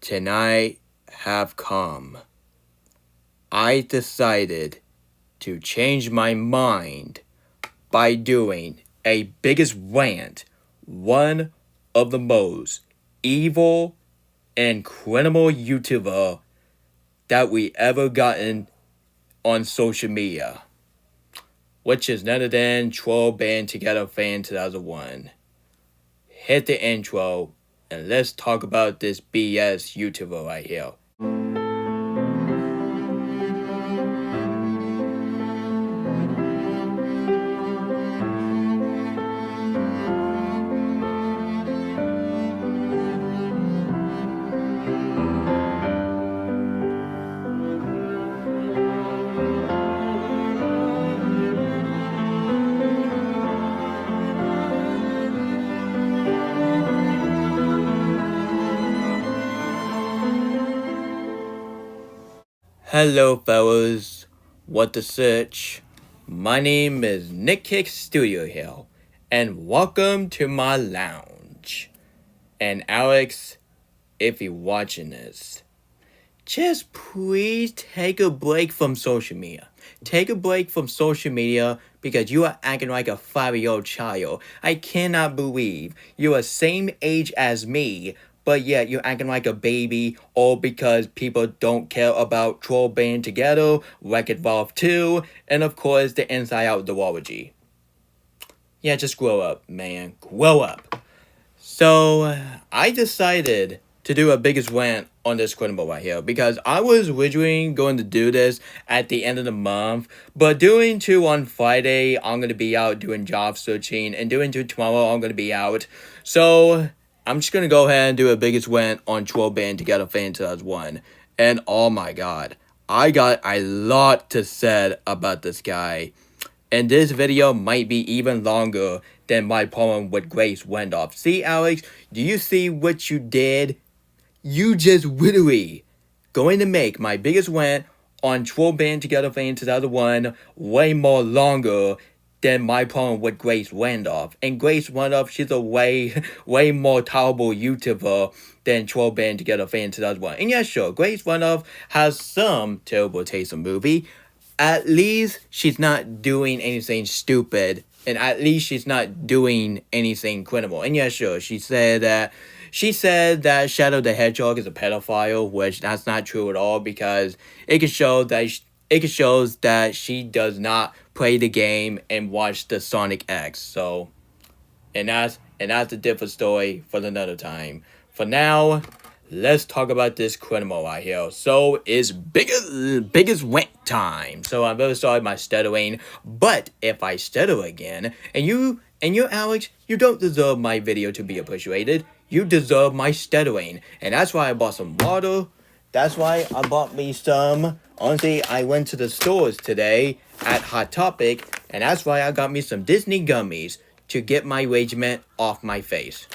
tonight have come. I decided to change my mind by doing a biggest rant, one of the most evil and criminal YouTuber that we ever gotten on social media, which is none other than TrollsBandTogetherFan2001. Hit the intro and let's talk about this BS YouTuber right here. Hello fellas, what the search? My name is Nick Kick Studio Hill, and welcome to my lounge. And Alex, if you're watching this, just please take a break from social media. Take a break from social media because you are acting like a 5-year-old child. I cannot believe you are the same age as me, but yet you're acting like a baby, all because people don't care about Troll Band Together, Wreck-It Ralph 2, and of course the Inside Out duology. Yeah, just grow up, man. Grow up. So, I decided to do a biggest rant on this criminal right here because I was originally going to do this at the end of the month, but doing two on Friday, I'm going to be out doing job searching, and doing two tomorrow, I'm going to be out. So, I'm just going to go ahead and do a biggest rant on Troll Band Together Fan2001. And oh my god, I got a lot to say about this guy. And this video might be even longer than my poem with Grace Wendoff. See, Alex, do you see what you did? You just literally going to make my biggest rant on Troll Band Together Fan2001 way more longer than my poem with Grace Wendoff. And Grace Wendoff, she's a way more tolerable YouTuber than Troll Band Together Fan2001. And yeah, sure, Grace Wendoff has some terrible taste in movie. At least she's not doing anything stupid, and at least she's not doing anything criminal. And yeah, sure, she said that Shadow the Hedgehog is a pedophile, which that's not true at all, because it can show that she does not play the game and watch the Sonic X. So, and that's a different story for another time. For now, let's talk about this criminal right here. So, it's biggest rant time. So, I'm very sorry my stuttering, but if I stutter again, and you, Alex, you don't deserve my video to be appreciated. You deserve my stuttering. And that's why I bought some water. That's why I bought me some. Honestly, I went to the stores today at Hot Topic, and that's why I got me some Disney gummies to get my ragement off my face.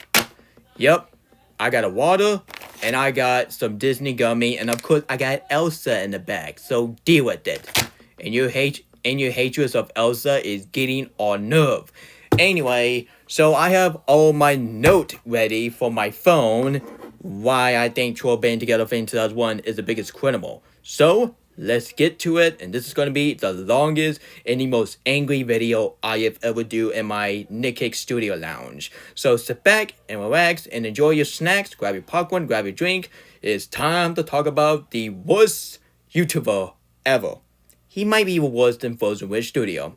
Yep, I got a water, and I got some Disney gummy, and of course I got Elsa in the bag. So deal with it. And your hatred of Elsa is getting on nerve. Anyway, so I have all my note ready for my phone why I think Troll Band Together Fan2001 is the biggest criminal. So, let's get to it, and this is going to be the longest and the most angry video I have ever do in my Nick Kick Studio Lounge. So sit back and relax and enjoy your snacks, grab your popcorn, grab your drink. It's time to talk about the worst YouTuber ever. He might be worse than Frozen Witch Studio.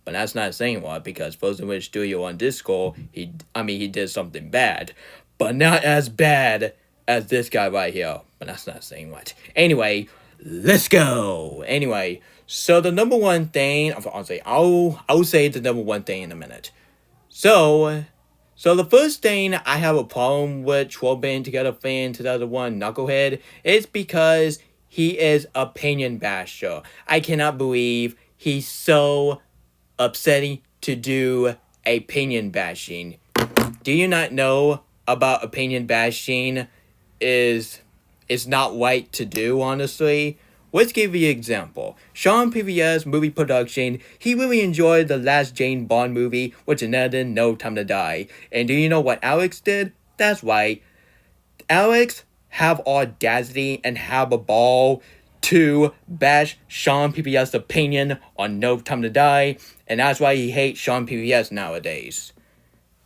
But that's not saying what, because Frozen Witch Studio on Discord, he did something bad. But not as bad as this guy right here. But that's not saying what. Anyway, let's go. Anyway, so the number one thing, I'll say the number one thing in a minute. So the first thing I have a problem with Troll Band Together Fan2001 Knucklehead is because he is opinion basher. I cannot believe he's so upsetting to do opinion bashing. Do you not know about opinion bashing is not right to do, honestly? Let's give you an example. Sean PVS movie production, he really enjoyed the last Jane Bond movie, which is another No Time to Die. And do you know what Alex did? That's right. Alex have audacity and have a ball to bash Sean PBS' opinion on No Time to Die, and that's why he hates Sean PBS nowadays.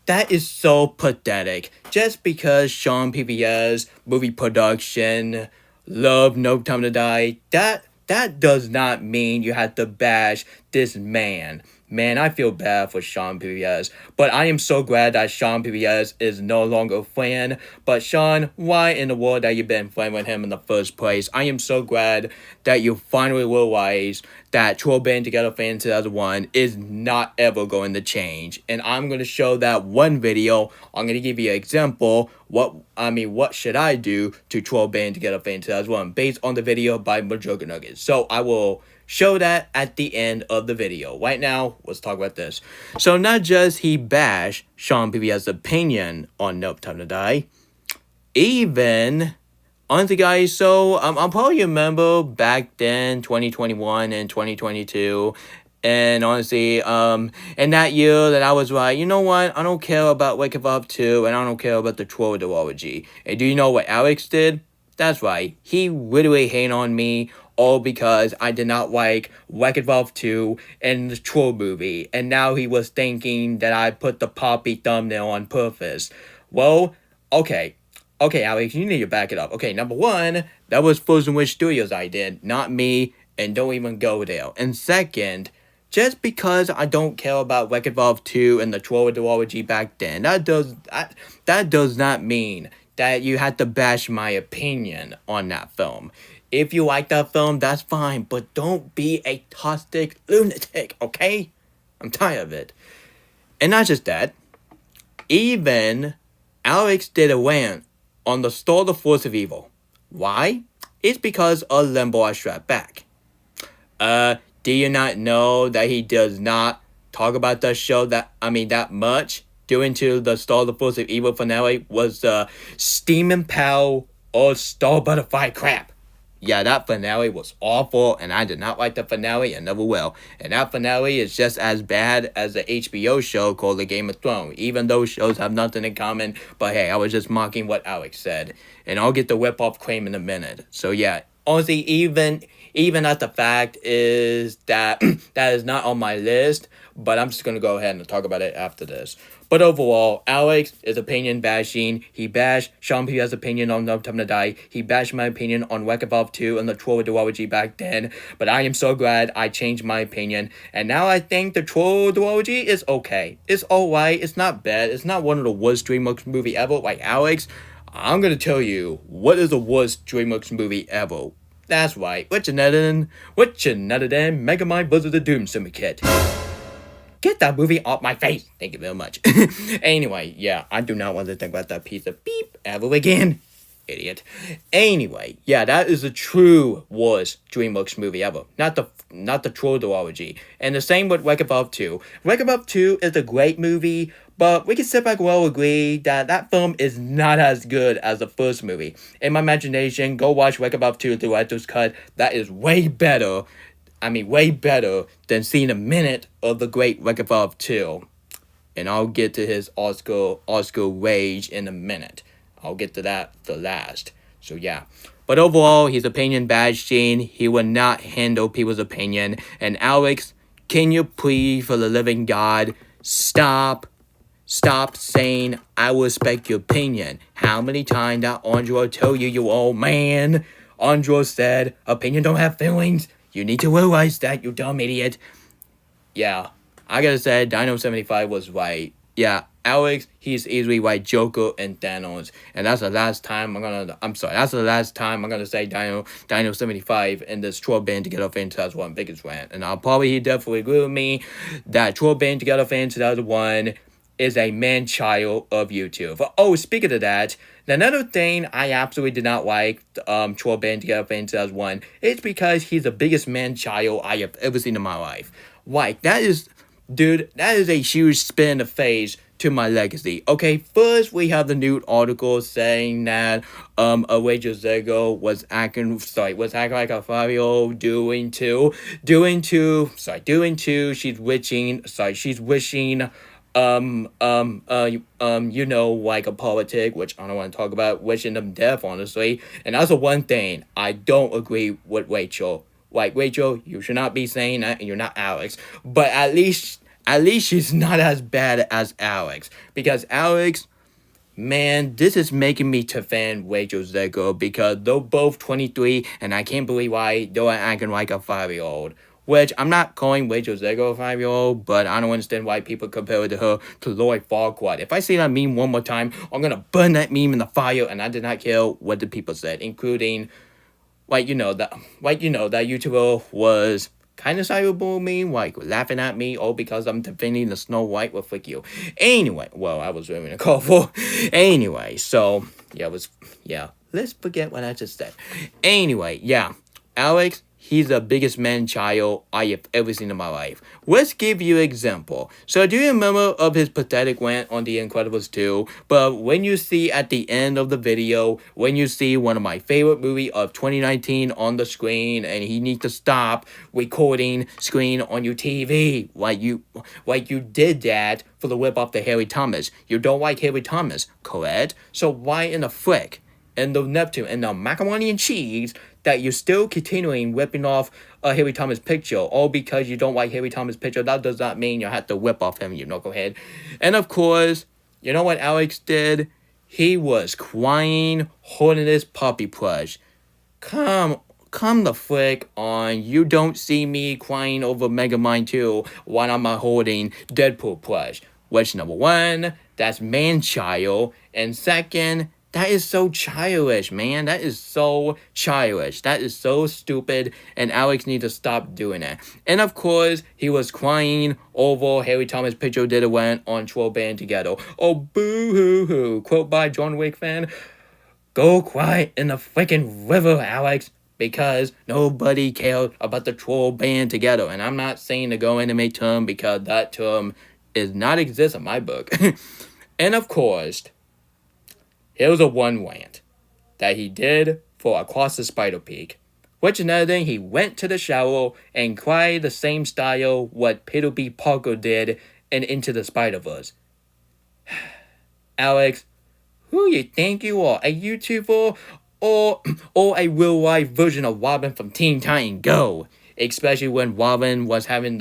That is so pathetic. Just because Sean PBS movie production love No Time to Die, that does not mean you have to bash this man. Man, I feel bad for Sean PBS, but I am so glad that Sean PBS is no longer a friend. But Sean, why in the world that you've been friends with him in the first place? I am so glad that you finally realized that TrollsBandTogetherFan2001 is not ever going to change. And I'm going to show that one video. I'm going to give you an example. What should I do to TrollsBandTogetherFan2001 based on the video by Majoga Nuggets. So I will show that at the end of the video. Right now, let's talk about this. So not just he bashed Sean PBS' opinion on No Time to Die, even, honestly guys, so I'll probably remember back then, 2021 and 2022, and honestly, in that year that I was like, you know what, I don't care about Wake Up 2, and I don't care about the troll duology. And do you know what Alex did? That's right, he literally hated on me, all because I did not like Wreck-It 2 and the Troll movie, and now he was thinking that I put the poppy thumbnail on purpose. Well, okay, Alex, you need to back it up. Okay, number one, that was Frozen Wish Studios I did, not me, and don't even go there. And second, just because I don't care about Wreck-It 2 and the Troll duology back then, that does not mean that you had to bash my opinion on that film. If you like that film, that's fine, but don't be a toxic lunatic, okay? I'm tired of it. And not just that, even Alex did a rant on the Star the Force of Evil. Why? It's because of Limbo I Strap Back. Do you not know that he does not talk about the show that much? Due into the Star the Force of Evil finale was the Steam Pal or Star Butterfly crap. Yeah, that finale was awful, and I did not like the finale and never will. And that finale is just as bad as the HBO show called The Game of Thrones. Even those shows have nothing in common, but hey, I was just mocking what Alex said. And I'll get the whip-off claim in a minute. So yeah, honestly, even at the fact is that that is not on my list, but I'm just going to go ahead and talk about it after this. But overall, Alex is opinion bashing. He bashed Sean P.'s opinion on No Time to Die. He bashed my opinion on Wreck-It 2 and the Troll duology back then. But I am so glad I changed my opinion. And now I think the Troll duology is okay. It's alright. It's not bad. It's not one of the worst DreamWorks movie ever. Like Alex, I'm going to tell you what is the worst DreamWorks movie ever. That's right. What's another than Megamind Blizzard of Doom Syndicate. Get that movie off my face. Thank you very much. Anyway, yeah, I do not want to think about that piece of beep ever again. Idiot. Anyway, yeah, that is the true worst DreamWorks movie ever. Not the Troll duology. And the same with Wreck-It 2. Wreck-It 2 is a great movie, but we can sit back and well agree that that film is not as good as the first movie. In my imagination, go watch Wreck-It 2 the director's cut. That is way better than seeing a minute of the great Wreck-It 2. And I'll get to his Oscar rage in a minute. I'll get to that the last. So yeah. But overall, his opinion bashing. He will not handle people's opinion. And Alex, can you please, for the living God, stop saying, I will respect your opinion. How many times that Andrew tell you, you old man? Andrew said, opinion don't have feelings. You need to realize that, you dumb idiot. Yeah, I gotta say, Dino75 was right. Yeah, Alex, he's easily right, Joker and Thanos. And that's the last time I'm gonna say Dino75 in this TrollsBandTogetherFan2001 biggest rant. And I'll probably definitely agree with me that TrollsBandTogetherFan2001 is a man-child of YouTube. Oh, speaking of that, another thing I absolutely did not like TrollsBandTogetherFan2001 is because he's the biggest man-child I have ever seen in my life. Like, that is a huge spin in the face to my legacy. Okay, first we have the new article saying that Rachel Zego was acting like a 5-year-old doing two. She's wishing like a politic, which I don't want to talk about, wishing them death, honestly. And that's the one thing I don't agree with Rachel. Like, Rachel, you should not be saying that, and you're not Alex. But at least she's not as bad as Alex. Because Alex, man, this is making me to fan Rachel Zeggo because they're both 23, and I can't believe why they're acting like a 5-year-old. Which, I'm not calling Rachel Zeggo a 5-year-old, but I don't understand why people compare her to Lloyd Farquaad. If I see that meme one more time, I'm gonna burn that meme in the fire, and I did not care what the people said, including, that YouTuber was kind of cyberbullying me, like laughing at me, all because I'm defending the Snow White. Well, frick you. Anyway, well, I was wearing a call for. Anyway, so let's forget what I just said. Anyway, yeah, Alex. He's the biggest man-child I have ever seen in my life. Let's give you an example. So do you remember of his pathetic rant on The Incredibles 2? But when you see at the end of the video, when you see one of my favorite movies of 2019 on the screen, and he needs to stop recording screen on your TV, like you did that for the whip off the Harry Thomas. You don't like Harry Thomas, correct? So why in the frick? And the Neptune and the macaroni and cheese that you're still continuing whipping off a Harry Thomas picture, all because you don't like Harry Thomas picture. That does not mean you have to whip off him, you knucklehead. And of course, you know what Alex did? He was crying, holding his puppy plush. Come the frick on. You don't see me crying over Megamind 2 while I'm holding Deadpool plush. Which, number one, that's man-child. And second, that is so childish, man. That is so childish. That is so stupid, and Alex needs to stop doing that. And of course, he was crying over Harry Thomas' picture did a went on TrollsBandTogether. Oh, boo-hoo-hoo. Quote by John Wick fan. Go cry in the freaking river, Alex. Because nobody cared about the TrollsBandTogether. And I'm not saying to go anime term because that term is not exist in my book. And of course, here's a one rant that he did for Across the Spider Peak. Which another thing, he went to the shower and cried the same style what Peter B. Parker did in Into the Spider-Verse. Alex, who you think you are? A YouTuber or a real-life version of Robin from Teen Titan Go? Especially when Robin was having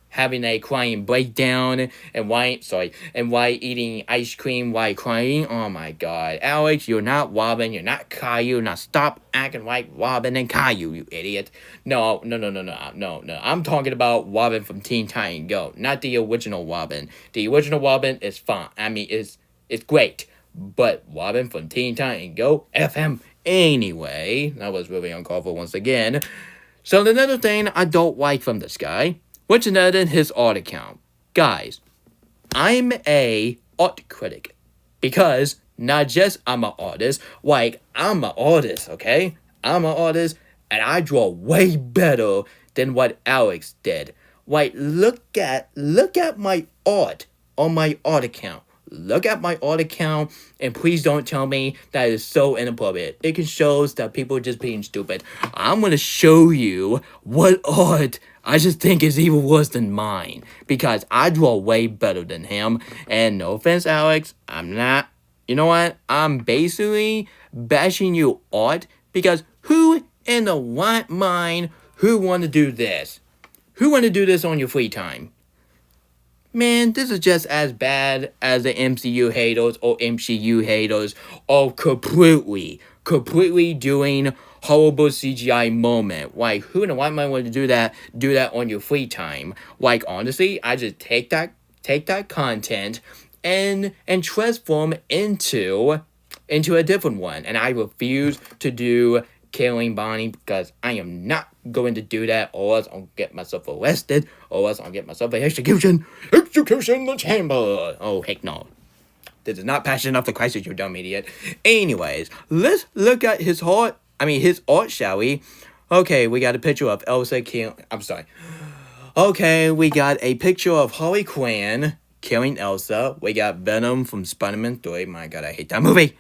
having a crying breakdown and why eating ice cream while crying. Oh my god. Alex, you're not Robin, you're not Caillou. Now stop acting like Robin and Caillou, you idiot. No. I'm talking about Robin from Teen Titan Go, not the original Robin. The original Robin is fine. I mean, it's great. But Robin from Teen Titan Go, FM. Anyway, that was really uncalled for once again. So another thing I don't like from this guy, which another than his art account. Guys, I'm a art critic. Because not just I'm an artist, like I'm an artist, okay? I'm an artist and I draw way better than what Alex did. Like look at my art on my art account. Look at my art account, and please don't tell me that is so inappropriate. It can show that people are just being stupid. I'm gonna show you what art I just think is even worse than mine, because I draw way better than him. And no offense, Alex, I'm not. You know what? I'm basically bashing you art, because who in the right mind who want to do this? Who want to do this on your free time? Man, this is just as bad as the MCU haters or MCU haters are completely doing horrible CGI moment. Like, who in the right mind would do that on your free time? Like, honestly, I just take that content and transform into a different one. And I refuse to do killing Bonnie because I am not going to do that, or else I'll get myself arrested, or else I'll get myself an execution in the chamber. Oh, heck no. This is not passion enough for Christ, you dumb idiot. Anyways, let's look at his art, shall we? Okay, we got a picture of Elsa Okay, we got a picture of Harley Quinn killing Elsa. We got Venom from Spider-Man 3. My god, I hate that movie.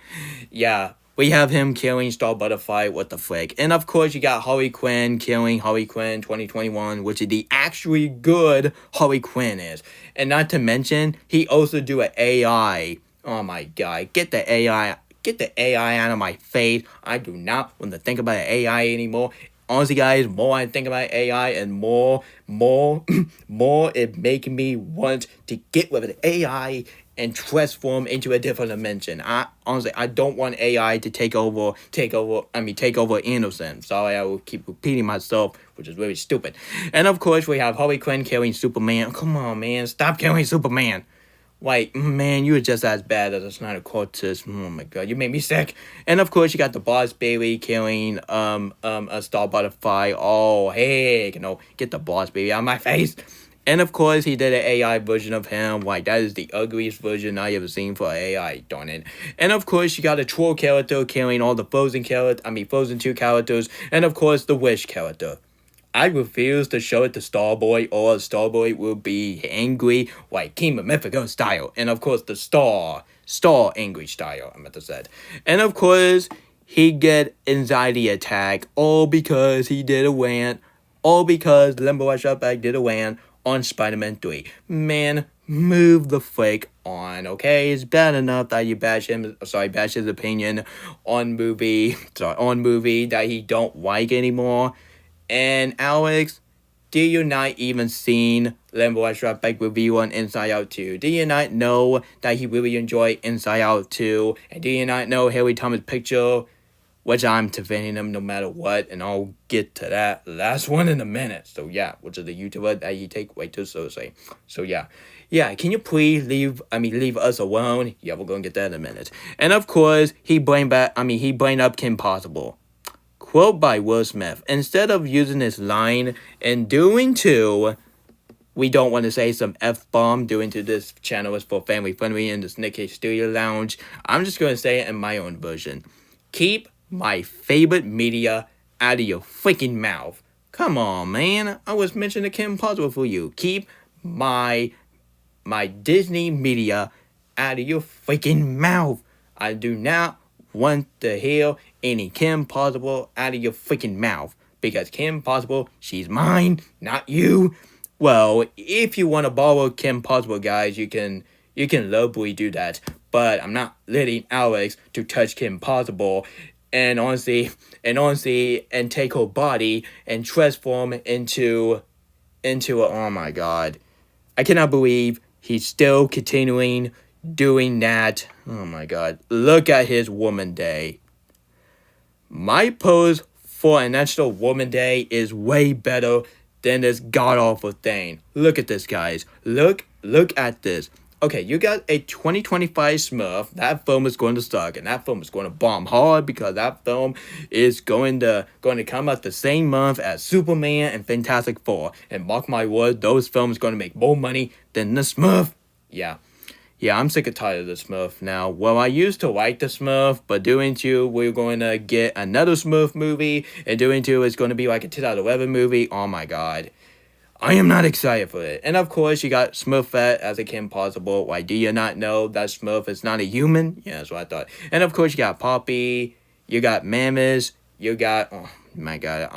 Yeah. we have him killing Star Butterfly. What the frick? And of course, you got Harley Quinn killing Harley Quinn 2021, which is the actually good Harley Quinn is. And not to mention, he also do an AI. Oh my god, get the AI. Get the AI out of my face. I do not want to think about AI anymore. Honestly, guys, more I think about AI and more it making me want to get rid of AI and transform into a different dimension. I don't want AI to take over innocent. Sorry, I will keep repeating myself, which is really stupid. And of course, we have Harley Quinn killing Superman. Come on, man, stop killing Superman. Like, man, you were just as bad as a Snyder Cortez. Oh my god, you made me sick. And of course, you got the Boss Baby killing a Star Butterfly. Oh, heck, get the Boss Baby out of my face. And of course, he did an AI version of him. Like, that is the ugliest version I ever seen for AI, darn it. And of course, you got a Troll character killing all the Frozen 2 characters. And of course, the Wish character. I refuse to show it to Starboy, or Starboy will be angry, like King of Mythico style. And of course, the Star angry style, I meant to say. And of course, he get anxiety attack, all because he did a rant, all because Limbo Shutback did a rant on Spider-Man 3. Man, move the frick on, okay? It's bad enough that you bash his opinion on movie that he don't like anymore. And Alex, do you not even seen Limbo Strike Back review on Inside Out 2? Do you not know that he really enjoyed Inside Out 2? And do you not know Harry Thomas' picture? Which I'm defending him no matter what, and I'll get to that last one in a minute. So yeah, which is the YouTuber that you take way too seriously. So yeah. Yeah, can you please leave us alone? Yeah, we're gonna get that in a minute. And of course, he blamed up Kim Possible. Quote by Will Smith. Instead of using this line and doing to, we don't want to say some F-bomb doing to this channel is for family friendly in this Nick Cage Studio Lounge. I'm just going to say it in my own version. Keep my favorite media out of your freaking mouth. Come on, man. I was mentioning Kim Possible for you. Keep my Disney media out of your freaking mouth. I do not want to hear any Kim Possible out of your freaking mouth. Because Kim Possible, she's mine, not you. Well, if you want to borrow Kim Possible, guys, you can lovely do that. But I'm not letting Alex to touch Kim Possible and honestly take her body and transform into oh my god. I cannot believe he's still continuing doing that. Oh my god. Look at his Woman Day. My pose for a National Woman Day is way better than this god-awful thing. Look at this, guys. Look at this. Okay, you got a 2025 Smurf. That film is going to suck, and that film is going to bomb hard because that film is going to come out the same month as Superman and Fantastic Four. And mark my word, those films are going to make more money than the Smurf. Yeah, I'm sick and tired of the Smurf now. Well, I used to like the Smurf, but doing two, we're going to get another Smurf movie, and doing two is going to be like a 2011 movie. Oh my god. I am not excited for it. And of course, you got Smurfette as a Kim Possible. Why, do you not know that Smurf is not a human? Yeah, that's what I thought. And of course, you got Poppy, you got Mammoth, you got, oh my god,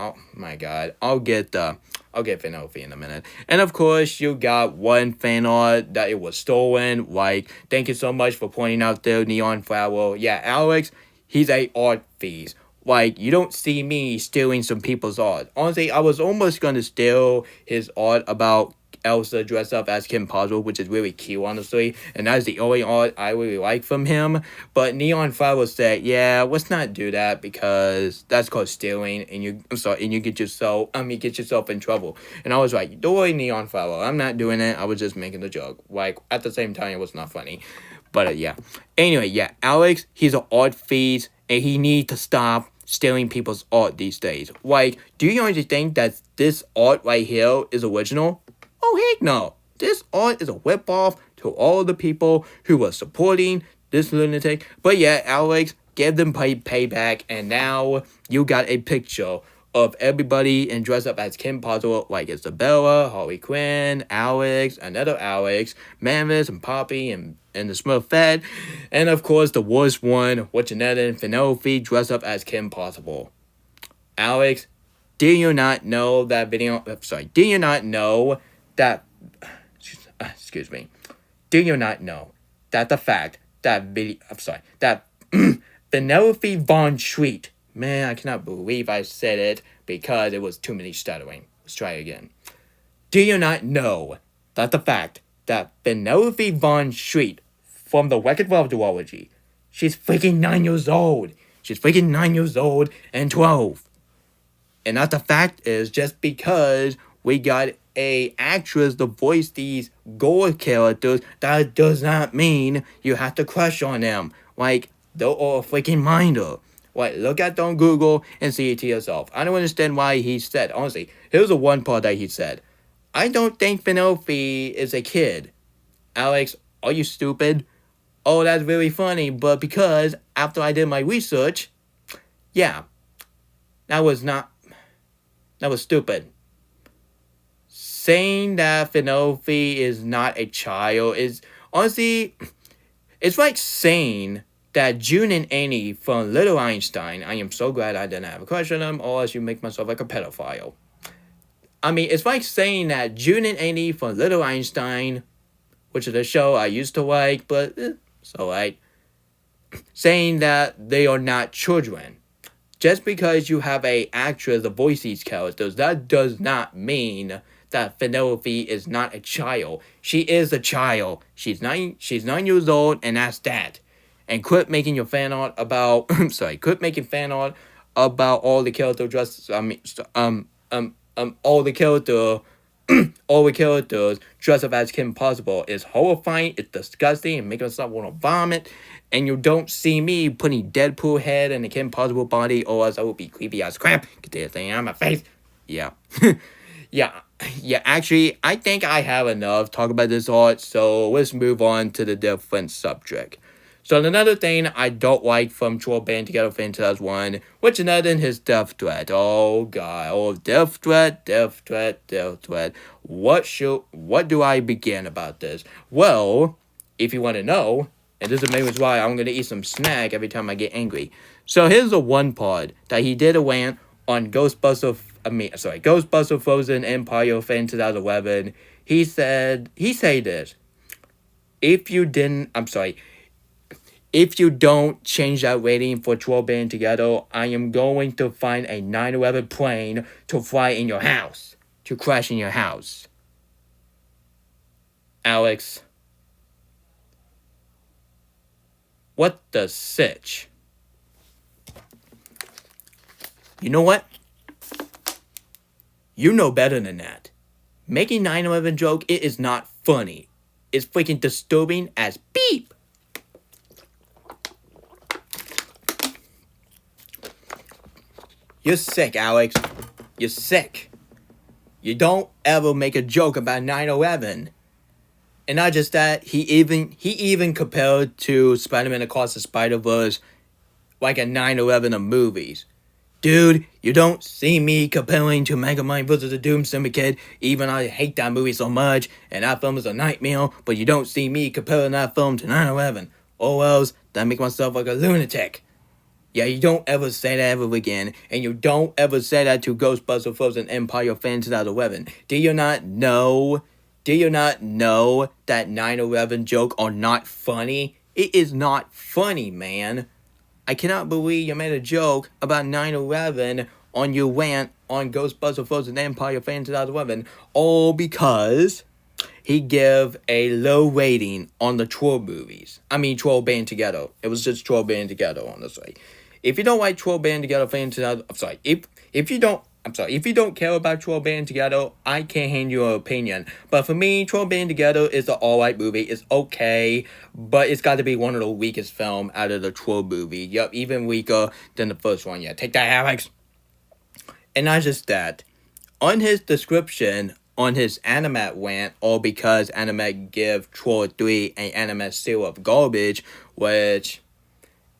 I'll get Fanofi in a minute. And of course, you got one fan art that it was stolen. Like, thank you so much for pointing out the neon flower. Yeah, Alex, he's a art thief. Like, you don't see me stealing some people's art. Honestly, I was almost going to steal his art about Elsa dressed up as Kim Possible, which is really cute, honestly. And that's the only art I really like from him. But Neon Flower said, yeah, let's not do that because that's called stealing. And you get yourself in trouble. And I was like, don't worry, Neon Flower. I'm not doing it. I was just making the joke. Like, at the same time, it was not funny. But, yeah. Anyway, yeah, Alex, he's an art thief. And he needs to stop stealing people's art these days. Like, do you honestly think that this art right here is original? Oh, heck no. This art is a whip-off to all the people who were supporting this lunatic. But yeah, Alex, give them payback. And now you got a picture of everybody and dressed up as Kim Possible, like Isabella, Harley Quinn, Alex, another Alex, Mammoth, and Poppy, and and the Smurf Fed, and of course the worst one, which Annette and Penelope dressed up as Kim Possible. Alex, do you not know that video? Do you not know that? Excuse me. Do you not know that the fact that that Penelope Von Schweet, man, I cannot believe I said it because it was too many stuttering. Let's try it again. Do you not know that the fact that Penelope Von Schweet from the Wicked World duology, she's freaking 9 years old. She's freaking 9 years old and 12. And that the fact is just because we got a actress to voice these gore characters, that does not mean you have to crush on them. Like, they're all freaking minder. Like, look at it on Google and see it to yourself. I don't understand why he said, honestly, here's the one part that he said. I don't think Penelope is a kid. Alex, are you stupid? Oh, that's really funny, but because after I did my research, yeah, that was stupid. Saying that Penelope is not a child is, honestly, it's like saying that June and Annie from Little Einstein, I am so glad I didn't have a crush on them, or else you make myself like a pedophile. I mean, it's like saying that June and Annie from Little Einstein, which is a show I used to like, but it's alright, saying that they are not children. Just because you have a actress to voice these characters, that does not mean that Penelope is not a child. She is a child. She's 9 years old, and that's that. And quit making your fan art about quit making fan art about all the character dresses. All the characters dressed up as Kim Possible is horrifying, it's disgusting, and making myself want to vomit. And you don't see me putting Deadpool head in the Kim Possible body, or else I would be creepy as crap. Get that thing out of my face. Yeah. Yeah, actually, I think I have enough talk about this art, so let's move on to the different subject. So another thing I don't like from TrollsBandTogetherFan2001, which another his death threat. Oh god, death threat. What do I begin about this? Well, if you want to know, and this is maybe why I'm gonna eat some snack every time I get angry. So here's the one part that he did a rant on Ghostbuster Frozen Empire Fan 2011. He said this. If you don't change that rating for Troll Band Together, I am going to find a 9/11 plane to fly in your house, to crash in your house. Alex, what the sitch? You know what? You know better than that. Making 9/11 joke, it is not funny. It's freaking disturbing as beep. You're sick, Alex. You're sick. You don't ever make a joke about 9/11. And not just that, he even compared to Spider-Man Across the Spider-Verse like a 9/11 of movies. Dude, you don't see me comparing to Megamind vs. the Doom Syndicate, even I hate that movie so much, and that film is a nightmare, but you don't see me comparing that film to 9/11. Or else, that make myself like a lunatic. Yeah, you don't ever say that ever again, and you don't ever say that to Ghostbuster Frozen Empire Fan 2011. Do you not know that 9/11 jokes are not funny? It is not funny, man. I cannot believe you made a joke about 9/11 on your rant on Ghostbuster Frozen Empire Fan 2011, all because he gave a low rating on the Troll movies. I mean, Troll Band Together. It was just Troll Band Together, honestly. If you don't like Troll Band Together Fan 2000, if you don't care about Troll Band Together, I can't hand you an opinion. But for me, Troll Band Together is an alright movie. It's okay, but it's got to be one of the weakest films out of the Troll movie. Yup, even weaker than the first one. Yeah, take that, Alex. And not just that. On his description, on his Animat rant, all because Animat give Troll 3 an Animat seal of garbage, which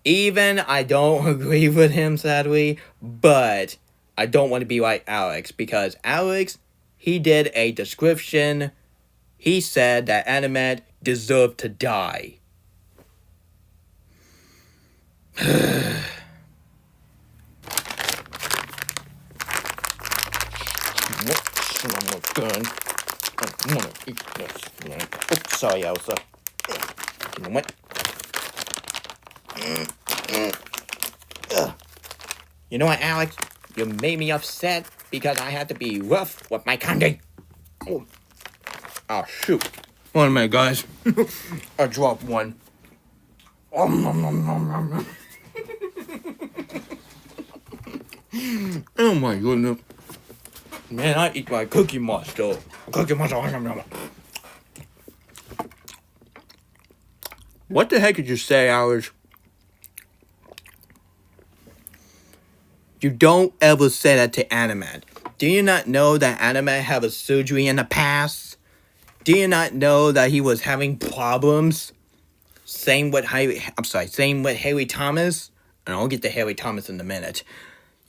even I don't agree with him, sadly, but I don't want to be like Alex, because Alex, he did a description. He said that Animat deserved to die. Gun. I want to eat this, man. Oops, sorry, Elsa. You know what? You know what, Alex? You made me upset because I had to be rough with my candy. Oh shoot. Wait a minute, guys. I dropped one. Oh my goodness. Man, I eat my Cookie Monster. Cookie Monster. What the heck did you say, Alex? You don't ever say that to Animat. Do you not know that Animat had a surgery in the past? Do you not know that he was having problems? Same with Harry Thomas. And I'll get to Harry Thomas in a minute.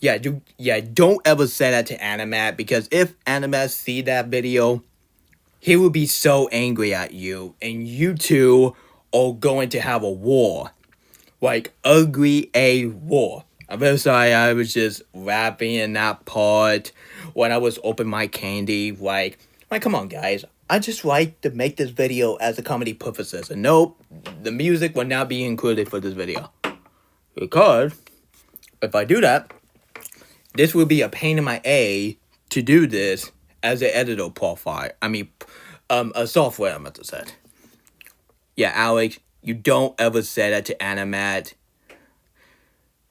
Don't ever say that to Animat, because if Animat see that video, he will be so angry at you, and you two are going to have a war. Like, ugly a war. I'm very sorry, I was just rapping in that part when I was opening my candy. Like, come on, guys. I just like to make this video as a comedy purposes. And nope, the music will not be included for this video. Because, if I do that, this will be a pain in my A to do this as an editor profile. A software, I meant to say. Yeah, Alex, you don't ever say that to Animat.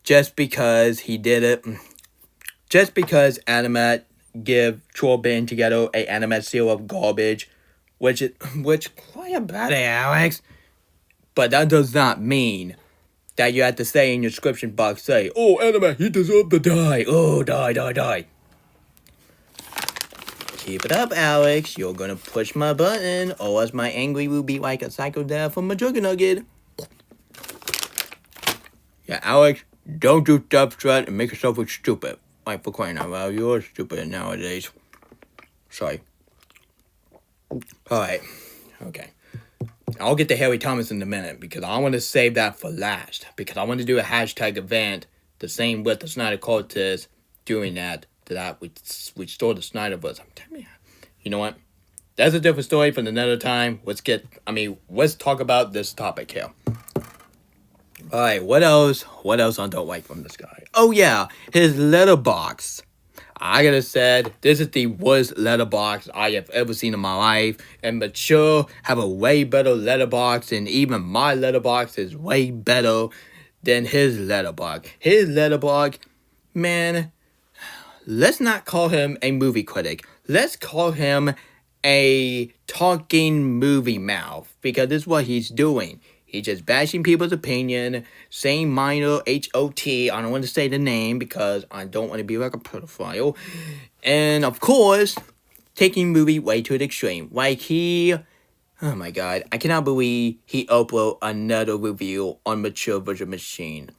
Just because he did it. Just because Animat give TrollsBandTogether a Animat seal of garbage. Which quite about it, Alex. But that does not mean that you have to say in your description box, say, oh, Animat, he deserved to die. Oh, die. Keep it up, Alex. You're gonna push my button, or else my angry will be like a psycho dad from a Jugger Nugget. Yeah, Alex, don't do stuff strut and make yourself look stupid. Like, for crying out loud, you're stupid nowadays. Sorry. Alright. Okay. I'll get to Harry Thomas in a minute, because I want to save that for last. Because I want to do a hashtag event, the same with the Snyder Cultists, doing that we stole the Snyderverse. I'm telling you. You know what? That's a different story for another time. Let's talk about this topic here. Alright, what else I don't like from this guy? Oh yeah, his letterbox. I gotta say, this is the worst letterbox I have ever seen in my life. And Mature have a way better letterbox, and even my letterbox is way better than his letterbox. His letterbox, man, let's not call him a movie critic. Let's call him a talking movie mouth, because this is what he's doing. He's just bashing people's opinion, saying minor H-O-T. I don't want to say the name because I don't want to be like a pedophile. And, of course, taking movie way to the extreme. Like oh my god, I cannot believe he uploaded another review on Mature Virtual Machine.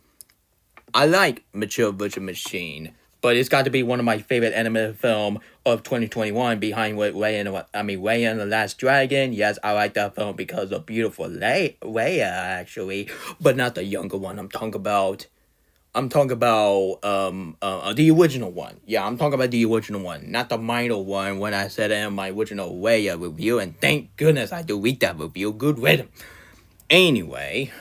I like Mature Virtual Machine, but it's got to be one of my favorite animated film of 2021, behind with Raya and the Last Dragon. Yes, I like that film because of beautiful Raya, actually, but not the younger one. I'm talking about the original one. Yeah, I'm talking about the original one, not the minor one when I said it in my original Raya review, and thank goodness I do read that review. Good rhythm. Anyway,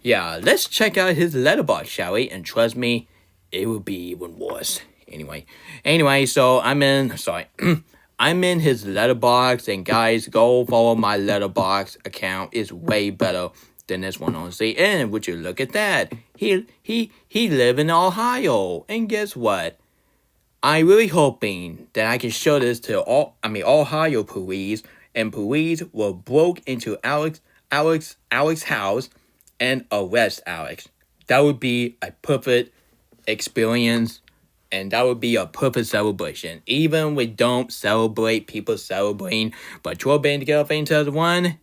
yeah, let's check out his letterbox, shall we? And trust me, it would be even worse. Anyway, so I'm in his letterbox, and guys, go follow my letterbox account. It's way better than this one, honestly. And would you look at that? He live in Ohio, and guess what? I'm really hoping that I can show this to Ohio police, and police will broke into Alex house and arrest Alex. That would be a perfect experience, and that would be a perfect celebration. Even we don't celebrate people celebrating, but TrollsBandTogetherFan2001,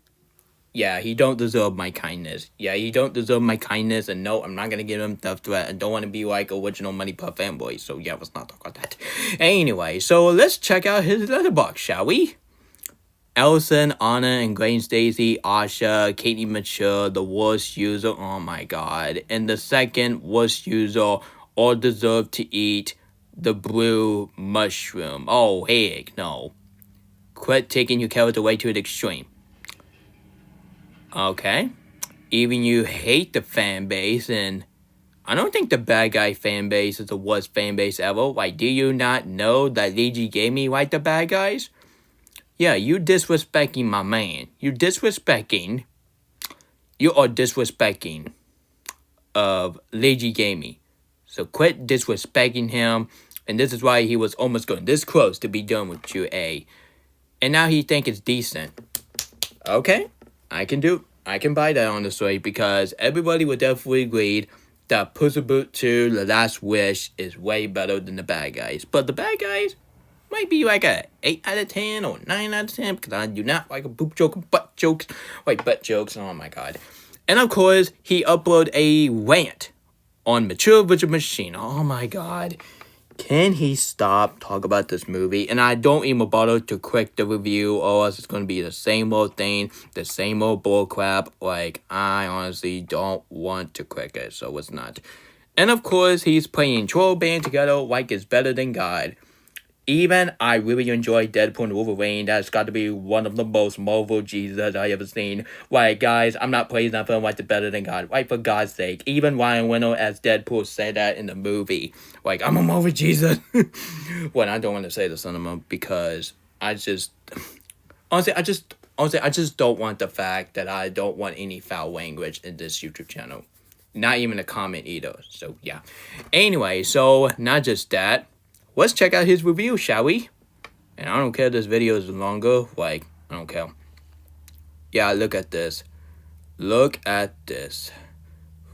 yeah, he don't deserve my kindness. And no, I'm not gonna give him death threat. I don't want to be like original Money Puff fanboy, so yeah, let's not talk about that. Anyway, so let's check out his letterbox, shall we? Allison, Anna, and Gwen Stacy, Asha, Katie Mitchell, the worst user, oh my god. And the second worst user all deserve to eat the blue mushroom. Oh, heck no. Quit taking your character way to the extreme. Okay. Even you hate the fan base, and I don't think the bad guy fan base is the worst fan base ever. Like, do you not know that Leiji gave me like the bad guys? Yeah, you disrespecting my man. You are disrespecting of Leiji Gaming. So quit disrespecting him. And this is why he was almost going this close to be done with you, A. And now he think it's decent. Okay, I can buy that honestly, because everybody would definitely agree that Puss in Boots 2, The Last Wish is way better than the bad guys. But the bad guys might be like a 8 out of 10 or 9 out of 10, because I do not like a poop joke and butt jokes. Like butt jokes, oh my god. And of course, he uploaded a rant on Mature Virtual Machine. Oh my god. Can he stop talking about this movie? And I don't even bother to click the review, or else it's going to be the same old thing, the same old bullcrap. Like, I honestly don't want to click it, so it's not. And of course, he's playing Troll Band Together like it's better than God. Even I really enjoy Deadpool and Wolverine. That's got to be one of the most Marvel Jesus I ever seen. Like, guys, I'm not praising that film like it's better than God. Like, for God's sake. Even Ryan Reynolds as Deadpool said that in the movie. Like, I'm a Marvel Jesus. Well, I don't want to say the cinema because I just... Honestly, I just don't want the fact that I don't want any foul language in this YouTube channel. Not even a comment either. So, yeah. Anyway, so, not just that. Let's check out his review, shall we? And I don't care if this video is longer. Like, I don't care. Yeah, look at this. Look at this.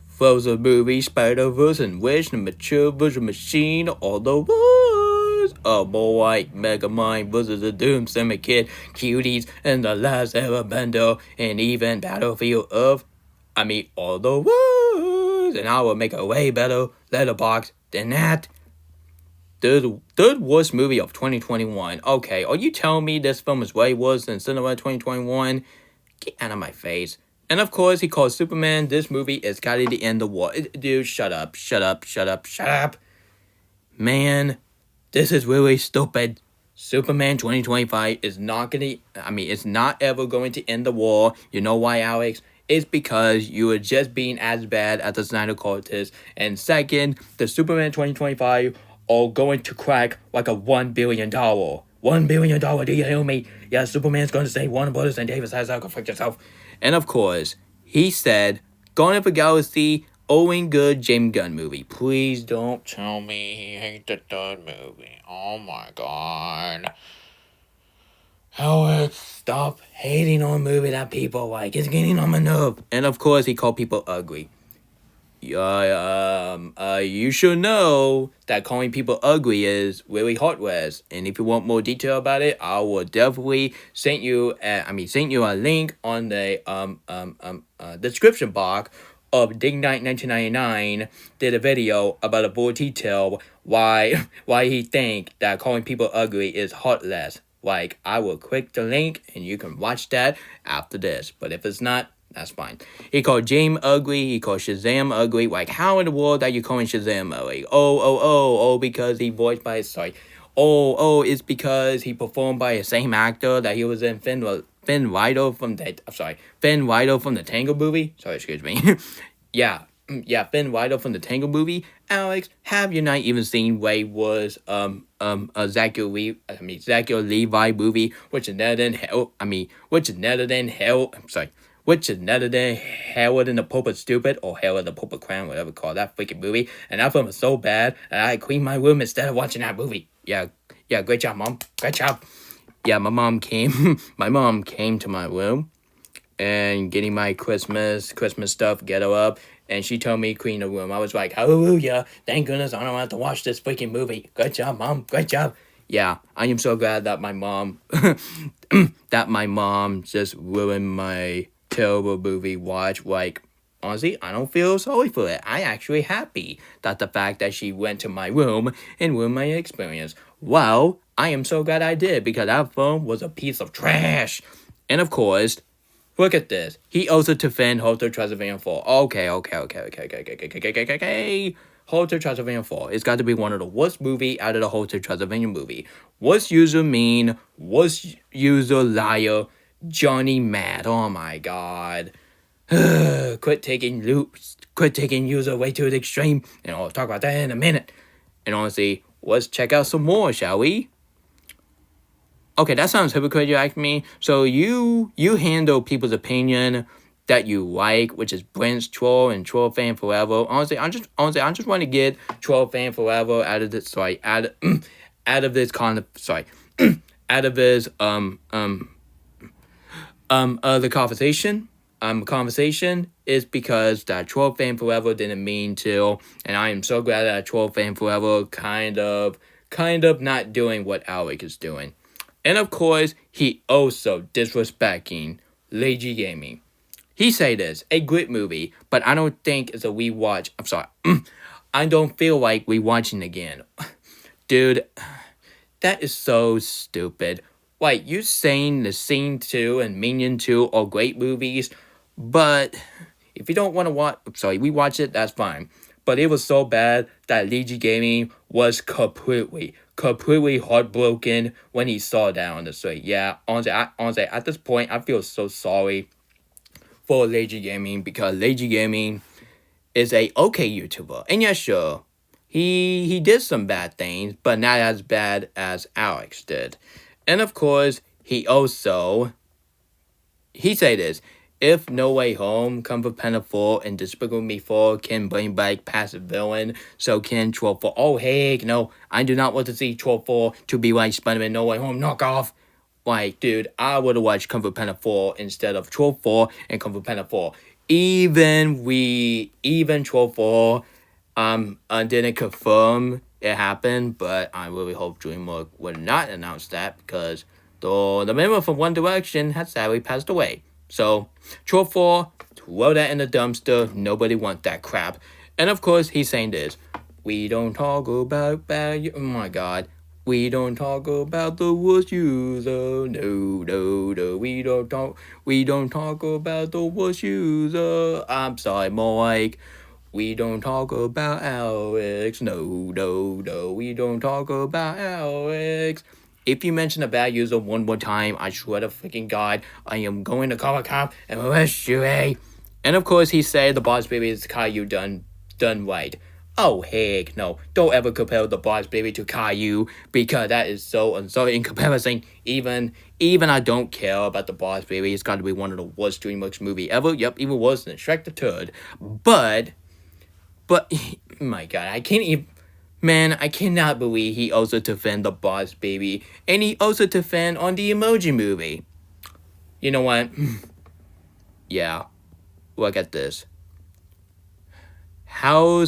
Frozen movie, Spider-Verse, and Wish, and Mature Virtual Machine, all the words. Oh boy, Megamind versus the Doomsday Kid, Cuties, and the Last Airbender, and even Battlefield Earth. I mean, all the words. And I will make a way better letterbox than that. Third worst movie of 2021. Okay, are you telling me this film is way worse than Cinema 2021? Get out of my face. And of course, he calls Superman, this movie is gotta the end of the war. Dude, shut up. Man, this is really stupid. Superman 2025 is not gonna, it's not ever going to end the war. You know why, Alex? It's because you are just being as bad as the Snyder Cut is. And second, the Superman 2025 are going to crack like a $1 billion. $1 billion, do you hear me? Yeah, Superman's going to say Warner Brothers and Davis has to go fuck yourself. And of course, he said, Guardians of the Galaxy, Owen Good James Gunn movie. Please don't tell me he hates the third movie. Oh my god. Alex, stop hating on a movie that people like. It's getting on my nerve. And of course, he called people ugly. You should know that calling people ugly is really heartless. And if you want more detail about it, I will definitely send you a link on the description box of Dignite 1999 did a video about a full detail why he think that calling people ugly is heartless. Like, I will click the link and you can watch that after this. But if it's not, that's fine. He called James ugly. He called Shazam ugly. Like, how in the world are you calling Shazam ugly? Oh, because he voiced by his, it's because he performed by the same actor that he was in Finn Rider from the Tango movie. Sorry, excuse me. Yeah, Finn Rider from the Tango movie. Alex, have you not even seen Ray was Zachary Levi movie, which is better than Howard and the Pope of Stupid, or Howard the Pope of Crown, whatever call that freaking movie. And that film is so bad that I cleaned my room instead of watching that movie. Yeah, great job, Mom. Great job. Yeah, my mom came to my room and getting my Christmas stuff, get her up, and she told me clean the room. I was like, hallelujah, thank goodness I don't have to watch this freaking movie. Good job, Mom. Great job. Yeah, I am so glad that my mom just ruined my terrible movie watch. Like, honestly, I don't feel sorry for it. I actually happy that the fact that she went to my room and ruined my experience. Well, I am so glad I did because that film was a piece of trash. And of course, look at this. He also defend Hotel Transylvania 4. Okay. Hotel Transylvania 4. It's got to be one of the worst movie out of the Hotel Transylvania movie. Worst user mean, worst user liar, Johnny Mad. Oh my god. Quit taking user way to the extreme. And I'll talk about that in a minute. And honestly, let's check out some more, shall we? Okay, that sounds hypocritical, you ask me. So you handle people's opinion that you like, which is Brent's Troll and Troll Fan Forever. Honestly, I just want to get Troll Fan Forever out of this. Out of this the conversation is because that Troll Fan Forever didn't mean to, and I am so glad that Troll Fan Forever kind of not doing what Alec is doing. And of course, he also disrespecting Lazy Gaming. He say this, a great movie, but I don't think it's a rewatch. I'm sorry. I don't feel like rewatching again. Dude, that is so stupid. Like, you saying The Scene 2 and Minion 2 are great movies, but if you don't want to rewatch it, that's fine. But it was so bad that Lazy Gaming was completely heartbroken when he saw that on the street. Yeah, honestly, at this point, I feel so sorry for Lazy Gaming because Lazy Gaming is a okay YouTuber. And yeah, sure, he did some bad things, but not as bad as Alex did. And of course, he said this. If No Way Home, Kung Fu Panda 4, and Despicable Me 4 can bring back Passive Villain, so can Troll 4. Oh, heck no. I do not want to see Troll 4 to be like Spider-Man No Way Home knockoff. Like, dude, I would have watched Kung Fu Panda 4 instead of Troll 4 and Kung Fu Panda 4. Even Troll 4 didn't confirm it happened, but I really hope DreamWorks would not announce that because the member from One Direction had sadly passed away. So, Troll 4, throw that in the dumpster. Nobody wants that crap. And of course, he's saying this. We don't talk about bad. Oh my god. We don't talk about the worst user. No. We don't talk about the worst user. I'm sorry, more like. We don't talk about Alex. No. We don't talk about Alex. If you mention a bad user one more time, I swear to freaking God, I am going to call a cop and arrest you, eh? And of course, he said the Boss Baby is Caillou done right. Oh, heck no. Don't ever compare the Boss Baby to Caillou because that is so in comparison. Even I don't care about the Boss Baby. It's got to be one of the worst DreamWorks movie ever. Yep, even worse than Shrek the Turd. But, my God, I can't even... Man, I cannot believe he also defend the Boss Baby, and he also defend on the Emoji Movie. You know what? Yeah, look at this. How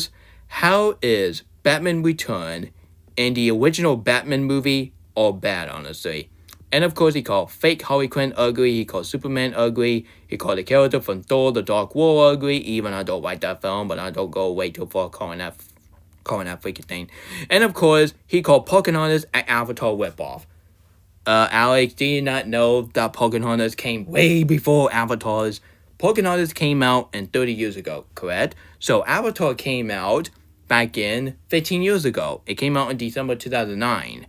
is Batman Return and the original Batman movie all bad, honestly? And of course, he called fake Harley Quinn ugly, he called Superman ugly, he called the character from Thor the Dark World ugly, even I don't like that film, but I don't go way too far calling that freaking thing. And of course, he called Pocahontas an Avatar ripoff. Alex, do you not know that Pocahontas came way before Avatars? Pocahontas came out 30 years ago, correct? So Avatar came out back in 15 years ago. It came out in December 2009.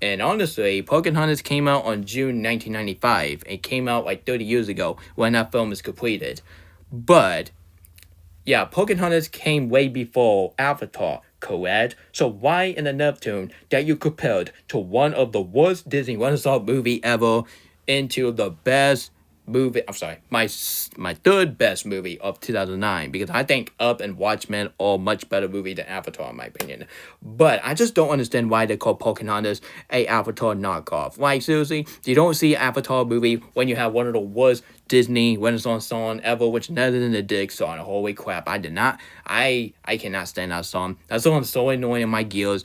And honestly, Pocahontas came out on June 1995. It came out like 30 years ago when that film is completed. But yeah, Pocahontas came way before Avatar, correct? So why in the Neptune that you compared to one of the worst Disney Renaissance movie ever into the best movie, I'm sorry, my third best movie of 2009, because I think Up and Watchmen are much better movie than Avatar in my opinion. But I just don't understand why they call Pocahontas a Avatar knockoff. Like, seriously, you don't see an Avatar movie when you have one of the worst Disney Renaissance song ever, which is Other Than the Dick song. Holy crap, I cannot stand that song. That song is so annoying in my gears.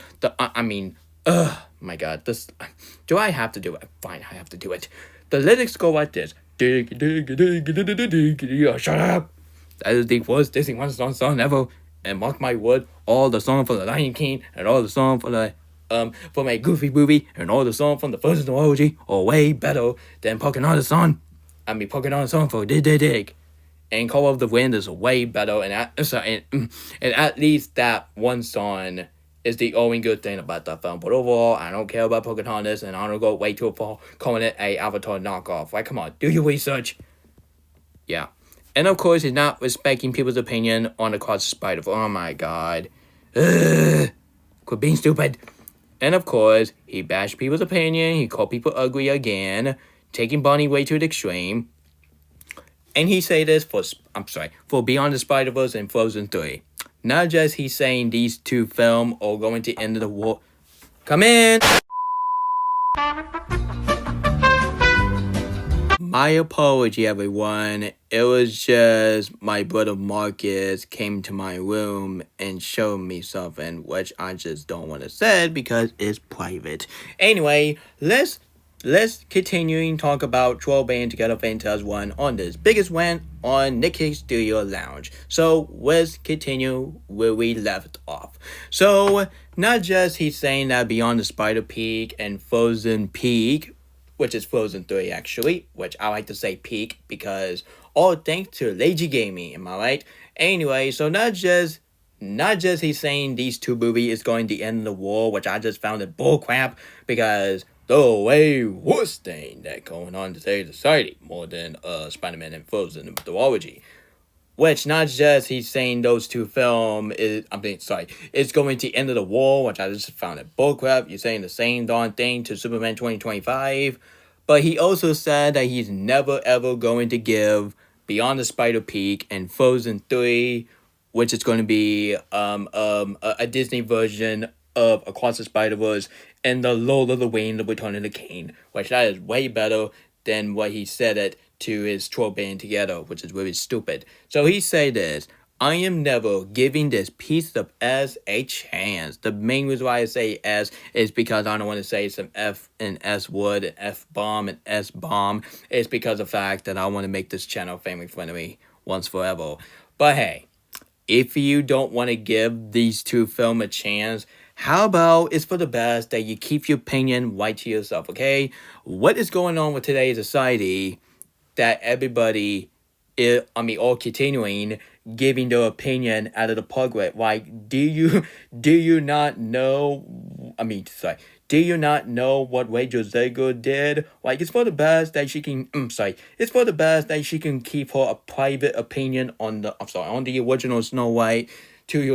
My god, do I have to do it? Fine, I have to do it. The lyrics go like this. Shut up. That is the worst Disney Renaissance song ever. And mark my word, all the song for the Lion King and all the song for the from a Goofy movie, and all the songs from the first trilogy are way better than Pokemon song. Pokemon song for Dig. And Call of the Wind is way better, and at least that one song is the only good thing about that film. But overall, I don't care about Pocahontas, and I don't go way too far calling it a Avatar knockoff. Like, come on, do your research. Yeah. And of course, he's not respecting people's opinion on the Cross Spider. Oh my god. Ugh. Quit being stupid. And of course, he bashed people's opinion, he called people ugly again, taking Bonnie way to the extreme. And he say this for Beyond the Spider-Verse and Frozen 3. Not just he's saying these two films are going to end the war. Come in! My apology, everyone. It was just my brother Marcus came to my room and showed me something, which I just don't want to say because it's private. Anyway, let's continuing talk about TrollsBandTogetherFan2001 on this biggest rant on Nick Cage Studio Lounge. So let's continue where we left off. So not just he's saying that Beyond the Spider Peak and Frozen Peak, which is Frozen 3 actually, which I like to say peak because all thanks to Lazy Gaming, am I right? Anyway, so not just he's saying these two movies is going to end the war, which I just found it bullcrap because the way worst thing that going on to today's society more than Spider-Man and Frozen mythology. Which not just he's saying those two films it's going to end of the war, which I just found it bullcrap. You're saying the same darn thing to Superman 2025. But he also said that he's never ever going to give Beyond the Spider Peak and Frozen 3, which is going to be a Disney version of Across the Spider-Verse and the Lord of the Rings, the Return of the King, which that is way better than what he said it to his troll band together, which is really stupid. So he said this: I am never giving this piece of S a chance. The main reason why I say S is because I don't want to say some F and S word and F bomb and S bomb. It's because of the fact that I want to make this channel family friendly once forever. But hey, if you don't want to give these two films a chance, how about it's for the best that you keep your opinion right to yourself, okay? What is going on with today's society that everybody all continuing giving their opinion out of the public? Like, do you not know what Rachel Zegler did? Like, it's for the best that she can it's for the best that she can keep her a private opinion on the original Snow White to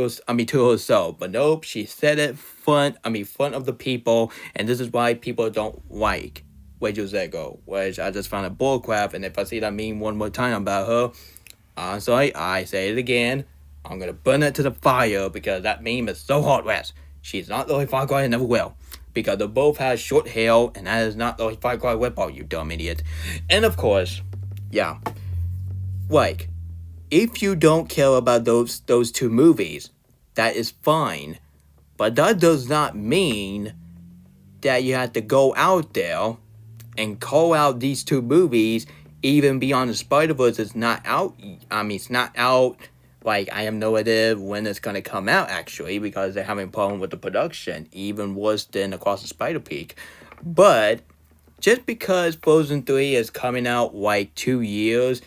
herself. But nope, she said it front of the people, and this is why people don't like Rachel Zegler, which I just found a bullcrap. And if I see that meme one more time about her, I'm sorry, I say it again, I'm gonna burn it to the fire because that meme is so heartless. She's not Lily Farquhar and never will, because they both have short hair, and that is not Lily Farquhar whip out, you dumb idiot. And of course, yeah, like, if you don't care about those two movies, that is fine. But that does not mean that you have to go out there and call out these two movies. Even Beyond the Spider-Verse is not out. It's not out. Like, I have no idea when it's going to come out, actually, because they're having a problem with the production. Even worse than Across the Spider-Peak. But just because Frozen 3 is coming out like 2 years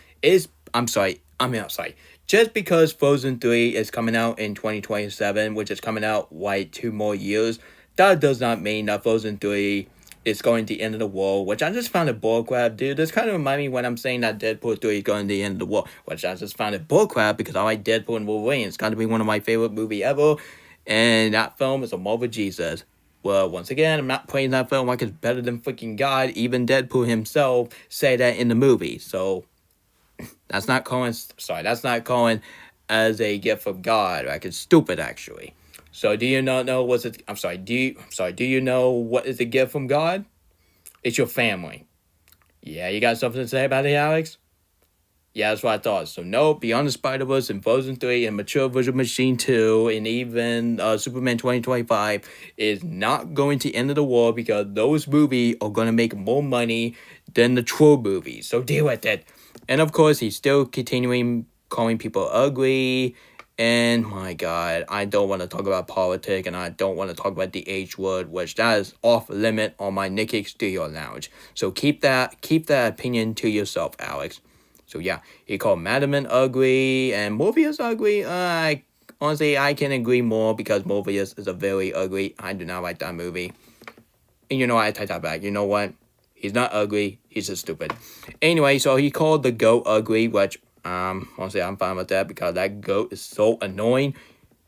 just because Frozen 3 is coming out in 2027, which is coming out like 2 more years, that does not mean that Frozen 3 is going to end of the world, which I just found it bullcrap, dude. This kind of reminds me when I'm saying that Deadpool 3 is going to the end of the world, which I just found it bullcrap because I like Deadpool and Wolverine. It's got to be one of my favorite movies ever, and that film is a Marvel Jesus. Well, once again, I'm not praising that film like it's better than freaking God. Even Deadpool himself said that in the movie, so that's not calling as a gift from God. Like, it's stupid, actually. So do you not know do you know what is a gift from God? It's your family. Yeah, you got something to say about it, Alex? Yeah, that's what I thought. So no, Beyond the Spider-Verse and Frozen 3 and Mature Visual Machine 2 and even Superman 2025 is not going to end of the world because those movies are going to make more money than the Troll movies. So deal with it. And of course, he's still continuing calling people ugly And my God, I don't want to talk about politics, and I don't want to talk about the H word, which that is off limit on my Nicky Studio Lounge. So keep that opinion to yourself, Alex. So yeah, he called Madaman ugly and Morpheus ugly. Honestly, I can agree more because Morpheus is a very ugly. I do not like that movie. And you know what? I take that back. You know what? He's not ugly. He's just stupid. Anyway, so he called the goat ugly, which honestly I'm fine with that because that goat is so annoying.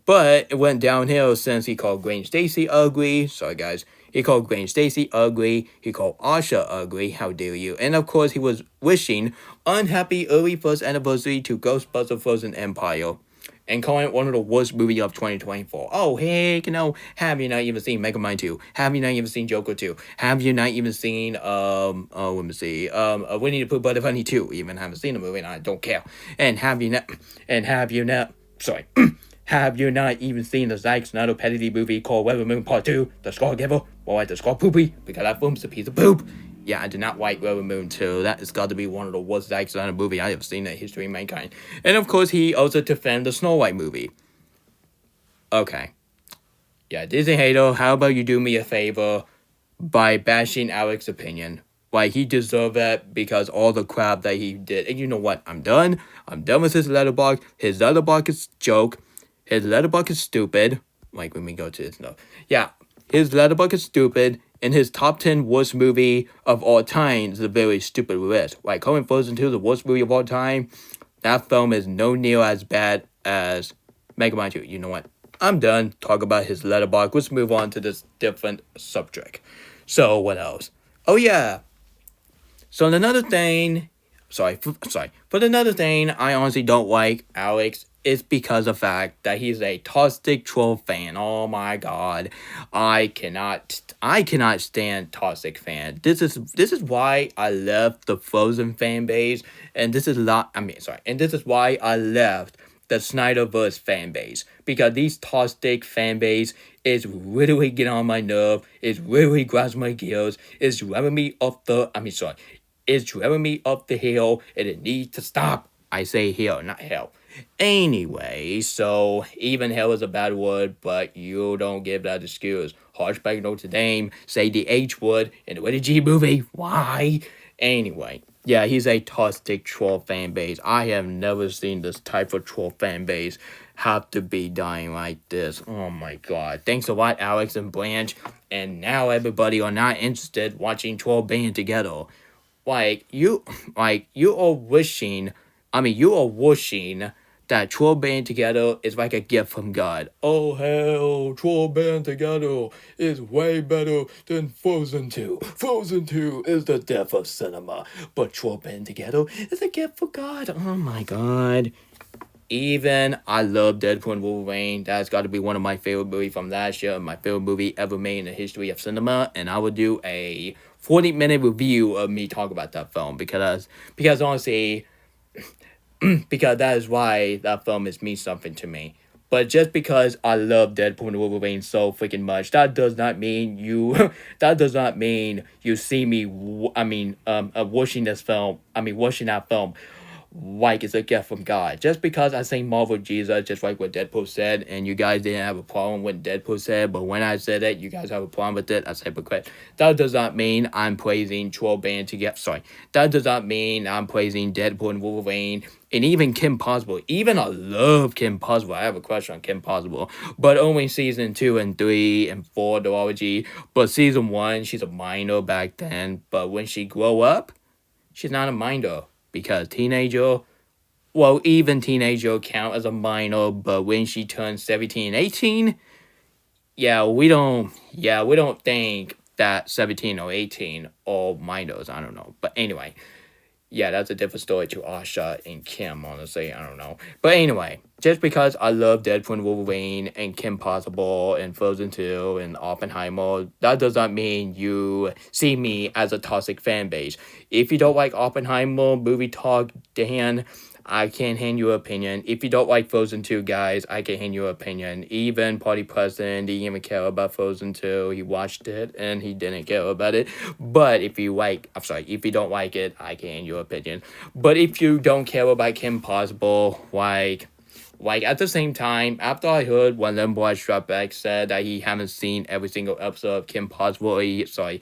But it went downhill since he called Gwen Stacy ugly. Sorry guys. He called Gwen Stacy ugly. He called Asha ugly. How dare you? And of course, he was wishing unhappy early first anniversary to Ghostbusters Frozen Empire, and calling it one of the worst movies of 2024. Oh, heck no. Have you not even seen Megamind 2? Have you not even seen Joker 2? Have you not even seen, let me see, Winnie the Pooh Butter Bunny 2? Even haven't seen the movie, and I don't care. And have you not, sorry, have you not even seen the Zack Snyder parody movie called Weather Moon Part 2, The Scar Giver? Or like The Scar Poopy? Because that film's a piece of poop. Yeah, I did not like Weather Moon 2. That has got to be one of the worst Zack Snyder movies I have seen in the history of mankind. And of course, he also defended the Snow White movie. Okay. Yeah, Disney hater, how about you do me a favor by bashing Alex's opinion? Like, he deserved that because all the crap that he did. And you know what? I'm done. I'm done with his letterbox. His letterbox is joke. His letterbox is stupid. Like, when we go to this note. Yeah, his letterbox is stupid. And his top 10 worst movie of all time is a very stupid list. Like, calling Frozen 2 the worst movie of all time, that film is no near as bad as Megamind 2. You know what? I'm done talking about his letterbox. Let's move on to this different subject. So, what else? Oh, yeah. So, another thing... But another thing I honestly don't like Alex is because of the fact that he's a toxic troll fan. Oh my god. I cannot stand toxic fan. This is why I left the Frozen fan base, and this is why I left the Snyderverse fan base, because these toxic fan base is literally getting on my nerve, it's literally grabs my gears, it's driving me up the it's driving me up the hill, and it needs to stop. I say hill, not hell. Anyway, so even hell is a bad word, but you don't give that excuse. Harshback Notre Dame, say the H word in the Rated G movie. Why? Anyway, yeah, he's a toxic troll fan base. I have never seen this type of troll fan base have to be dying like this. Oh my god. Thanks a lot, Alex and Blanche. And now everybody are not interested watching Troll Band Together. You are wishing that Troll Band Together is like a gift from God. Oh hell, Troll Band Together is way better than Frozen 2. Frozen 2 is the death of cinema, but Troll Band Together is a gift from God. Oh my god. Even I love Deadpool and Wolverine. That's got to be one of my favorite movies from last year. My favorite movie ever made in the history of cinema. And I will do a 40-minute review of me talking about that film. Because honestly, because that is why that film means something to me. But just because I love Deadpool and Wolverine so freaking much, that does not mean you see me, watching that film like it's a gift from God. Just because I say Marvel Jesus, just like what Deadpool said, and you guys didn't have a problem with Deadpool said, but when I said it, you guys have a problem with it, that's hypocrite. That does not mean I'm praising Troll Band Together. That does not mean I'm praising Deadpool and Wolverine, and even Kim Possible. Even I love Kim Possible. I have a crush on Kim Possible. But only season 2 and 3 and 4 duology. But season 1, she's a minor back then. But when she grow up, she's not a minor. Because even teenager count as a minor, but when she turns 17 and 18, we don't think that 17 or 18 are minors, I don't know. But anyway, that's a different story to Asha and Kim, honestly, I don't know. But anyway, just because I love Deadpool and Wolverine and Kim Possible and Frozen 2 and Oppenheimer, that does not mean you see me as a toxic fan base. If you don't like Oppenheimer, movie talk, Dan, I can hand you an opinion. If you don't like Frozen 2, guys, I can hand you an opinion. Even Party President didn't even care about Frozen 2. He watched it, and he didn't care about it. But if you don't like it, I can hand you an opinion. But if you don't care about Kim Possible, Like at the same time, after I heard when Limbo Struck Back said that he haven't seen every single episode of Kim Possible, sorry,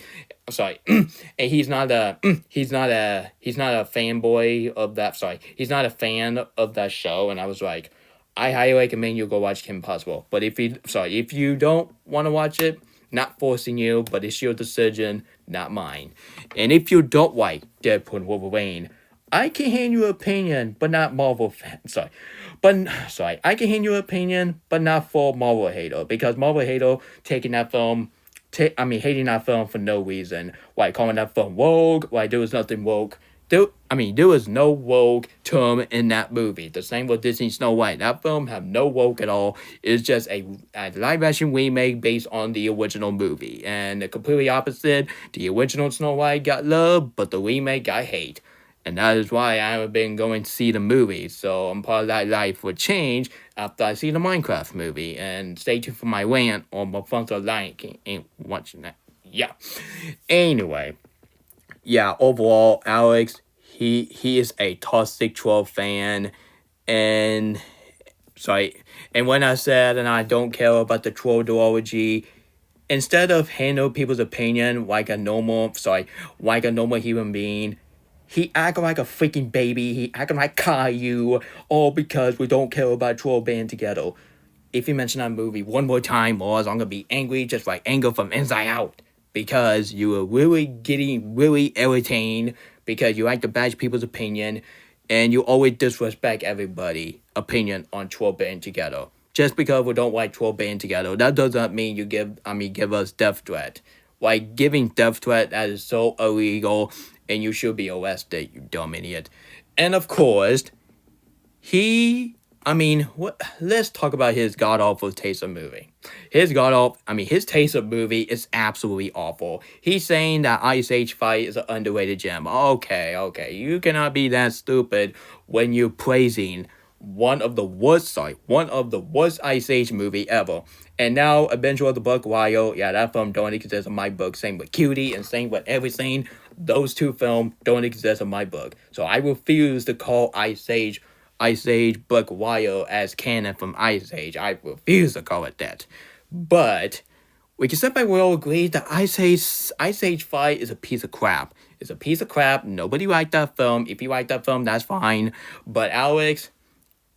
and he's not a fanboy of that. Sorry, he's not a fan of that show, and I was like, I highly recommend you go watch Kim Possible. But if you don't want to watch it, not forcing you, but it's your decision, not mine. And if you don't like Deadpool and Wolverine, I can hand you an opinion, but not Marvel fan. I can hand you an opinion, but not for Marvel hater, because Marvel hater taking that film, hating that film for no reason. Like calling that film woke, like there was nothing woke. There was no woke term in that movie. The same with Disney Snow White. That film have no woke at all. It's just a live action remake based on the original movie. And the completely opposite, the original Snow White got love, but the remake got hate. And that is why I haven't been going to see the movie. So I'm part of that life will change after I see the Minecraft movie. And stay tuned for my rant on my front of Lion King. Ain't watching that. Yeah. Anyway. Yeah, overall, Alex, he is a toxic troll fan, and when I said and I don't care about the troll ideology, instead of handle people's opinion like a normal human being, he acted like a freaking baby. He acted like Caillou, all because we don't care about troll band together. If you mention that movie one more time, or I'm gonna be angry, just like anger from inside out. Because you were really getting really irritating because you like to bash people's opinion and you always disrespect everybody opinion on Troll Band Together. Just because we don't like Troll Band Together, that does not mean you give us death threat. Like giving death threat, that is so illegal and you should be arrested, you dumb idiot. And of course, let's talk about his god-awful taste of movie. His taste of movie is absolutely awful. He's saying that Ice Age fight is an underrated gem. Okay, you cannot be that stupid when you're praising one of the worst Ice Age movie ever. And now, Avenger of the Buck Wild, yeah, that film don't exist in my book. Same with Cutie and same with everything. Those two films don't exist in my book. So I refuse to call Ice Age Buck Wild as canon from Ice Age. I refuse to call it that. But we can simply well agree that Ice Age fight is a piece of crap. It's a piece of crap. Nobody liked that film. If you like that film, that's fine. But Alex,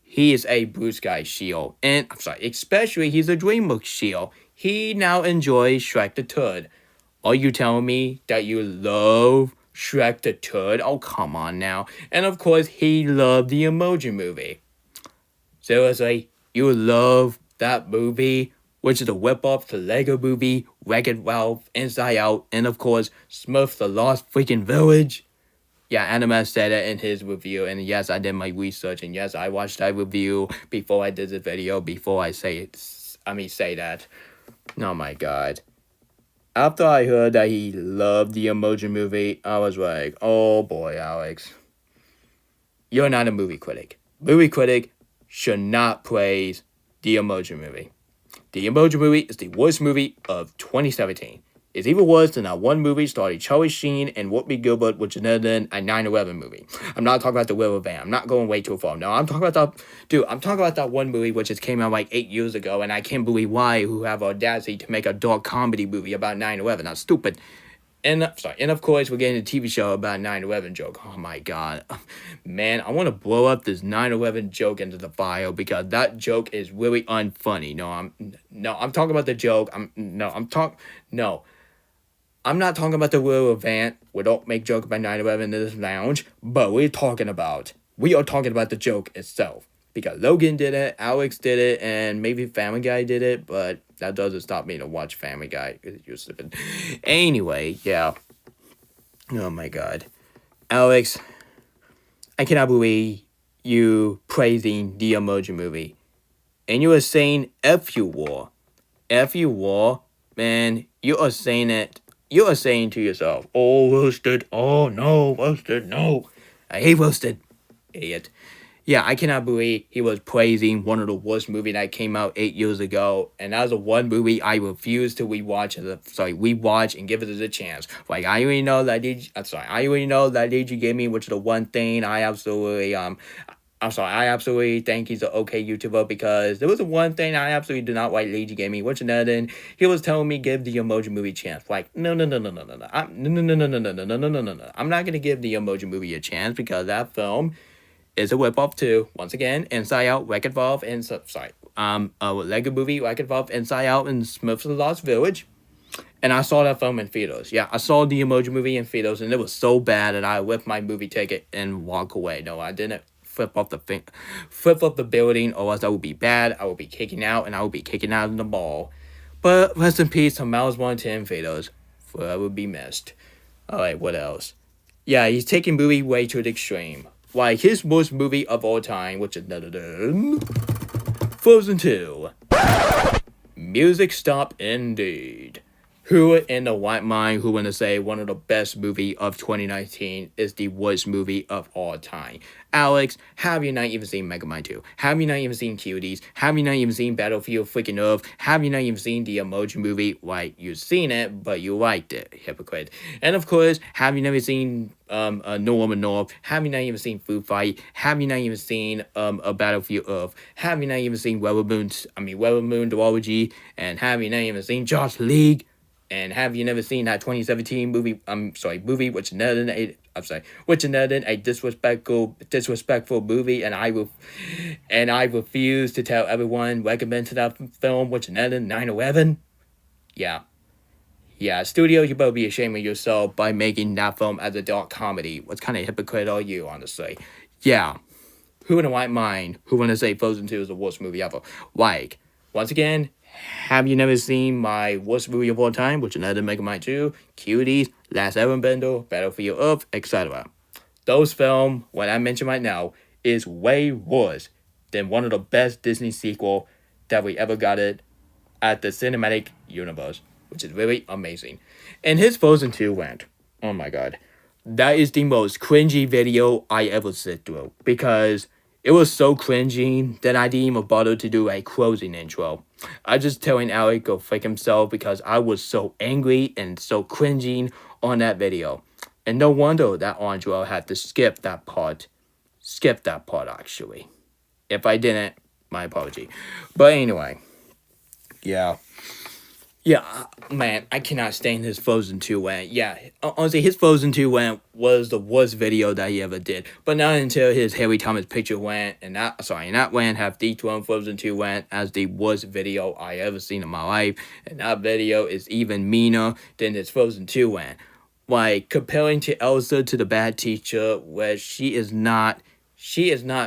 he is a blue sky shield. And especially he's a DreamWorks shield. He now enjoys Shrek the Turd. Are you telling me that you love Shrek the Turd? Oh, come on now. And of course, he loved the Emoji Movie. Seriously, you love that movie, which is a whip-off to Lego Movie, Wreck-It Ralph, Inside Out, and of course, Smurfs the Lost Freaking Village? Yeah, Anima said it in his review, and yes, I did my research, and yes, I watched that review before I did the video, before I say that. Oh my god. After I heard that he loved the Emoji Movie, I was like, oh boy, Alex. You're not a movie critic. Movie critic should not praise the Emoji Movie. The Emoji Movie is the worst movie of 2017. It's even worse than that one movie starring Charlie Sheen and Whoopi Goldberg, which is another than a 9/11 movie. I'm not talking about the River Van. I'm not going way too far. No, I'm talking about that one movie which just came out like 8 years ago, and I can't believe who have audacity to make a dark comedy movie about 9/11. That's stupid. And of course, we're getting a TV show about 9/11 joke. Oh my god. Man, I want to blow up this 9/11 joke into the file because that joke is really unfunny. I'm talking about the joke. I'm not talking about the real event. We don't make jokes about 9/11 in this lounge, but we are talking about the joke itself. Because Logan did it, Alex did it, and maybe Family Guy did it, but that doesn't stop me to watch Family Guy, because you're stupid. Anyway, yeah. Oh my god. Alex, I cannot believe you praising the Emoji Movie. And you were saying F you war. F you war, man, you are saying to yourself, oh, roasted, oh no, roasted, no. I hate roasted, idiot. Yeah, I cannot believe he was praising one of the worst movies that came out 8 years ago, and that was the one movie I refused to rewatch and give it a chance. Like I already know that Did You Get Me, which is the one thing I absolutely I'm sorry, I absolutely think he's an okay YouTuber because there was one thing I absolutely do not like Legion Gaming, which another he was telling me give the Emoji Movie a chance. Like, no, no, no, no, no, no, no, no, no, no, no, no, no, no, no, no, no, no, no. I'm not gonna give the Emoji Movie a chance because that film is a ripoff too. Once again, Inside Out, Wreck-It Ralph, and a Lego Movie, Wreck-It Ralph, Inside Out, and Smith's Lost Village. And I saw that film in theaters. Yeah, I saw the Emoji Movie in theaters, and it was so bad that I left my movie ticket and walk away. No, I didn't flip off the building, or else I would be bad. I would be kicking out, and I would be kicking out in the ball. But rest in peace to Miles 110 theaters, forever be missed. All right, what else? Yeah, he's taking movie way to the extreme. Like his worst movie of all time, which is Frozen 2. Music stop indeed. Who in the white mind who want to say one of the best movie of 2019 is the worst movie of all time? Alex, have you not even seen Megamind 2? Have you not even seen Cuties? Have you not even seen Battlefield freaking Earth? Have you not even seen the Emoji Movie? Like, you've seen it, but you liked it, hypocrite. And of course, have you never seen No Woman North? Have you not even seen Food Fight? Have you not even seen a Battlefield Earth? Have you not even seen Weather Moon Duology? And have you not even seen Josh League? And have you never seen that 2017 movie? Which another a disrespectful movie, and I refuse to tell everyone recommend to that film, which another 9/11. Yeah, studio, you better be ashamed of yourself by making that film as a dark comedy. What kind of hypocrite are you, honestly? Yeah, who in the right mind who want to say Frozen 2 is the worst movie ever? Like, once again, have you never seen my worst movie of all time, which another Megamind 2, Cuties, Last Airbender, Battlefield Earth, etc.? Those films, what I mentioned right now, is way worse than one of the best Disney sequel that we ever got it at the cinematic universe, which is really amazing. And his Frozen 2 rant, oh my god, that is the most cringy video I ever sit through, because it was so cringy that I didn't even bother to do a closing intro. I just telling Alec go fake himself because I was so angry and so cringing on that video. And no wonder that Andrea had to skip that part. Skip that part, actually. If I didn't, my apology. But anyway, yeah. Yeah, man, I cannot stand his Frozen 2 rant. Yeah, honestly, his Frozen 2 rant was the worst video that he ever did. But not until his Harry Thomas picture rant, and that rant have dethroned Frozen 2 rant as the worst video I ever seen in my life. And that video is even meaner than his Frozen 2 rant. Like, comparing to Elsa to the bad teacher, where she is not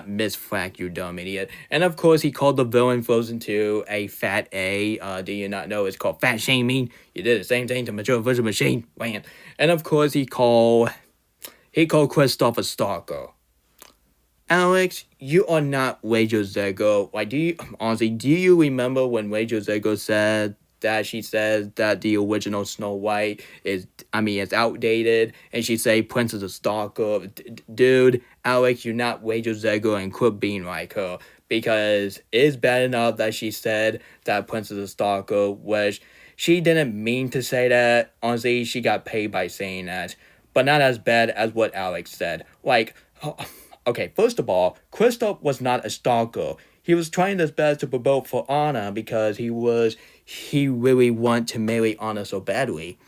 Miss Frack, you dumb idiot. And of course, he called the villain Frozen 2 a fat A. Do you not know it's called fat shaming? You did the same thing to Mature Virtual Machine. Man. And of course, he called Kristoff a stalker. Alex, you are not Rachel Zeggo. Like, do you remember when Rachel Zeggo said that she says that the original Snow White is outdated, and she say Prince is a stalker? Dude, Alex, you're not Rachel Zeggo, and quit being like her, because it's bad enough that she said that Prince is a stalker, which she didn't mean to say that. Honestly, she got paid by saying that, but not as bad as what Alex said. Like, okay, first of all, Kristoff was not a stalker. He was trying his best to promote for Anna because he really wanted to marry Anna so badly.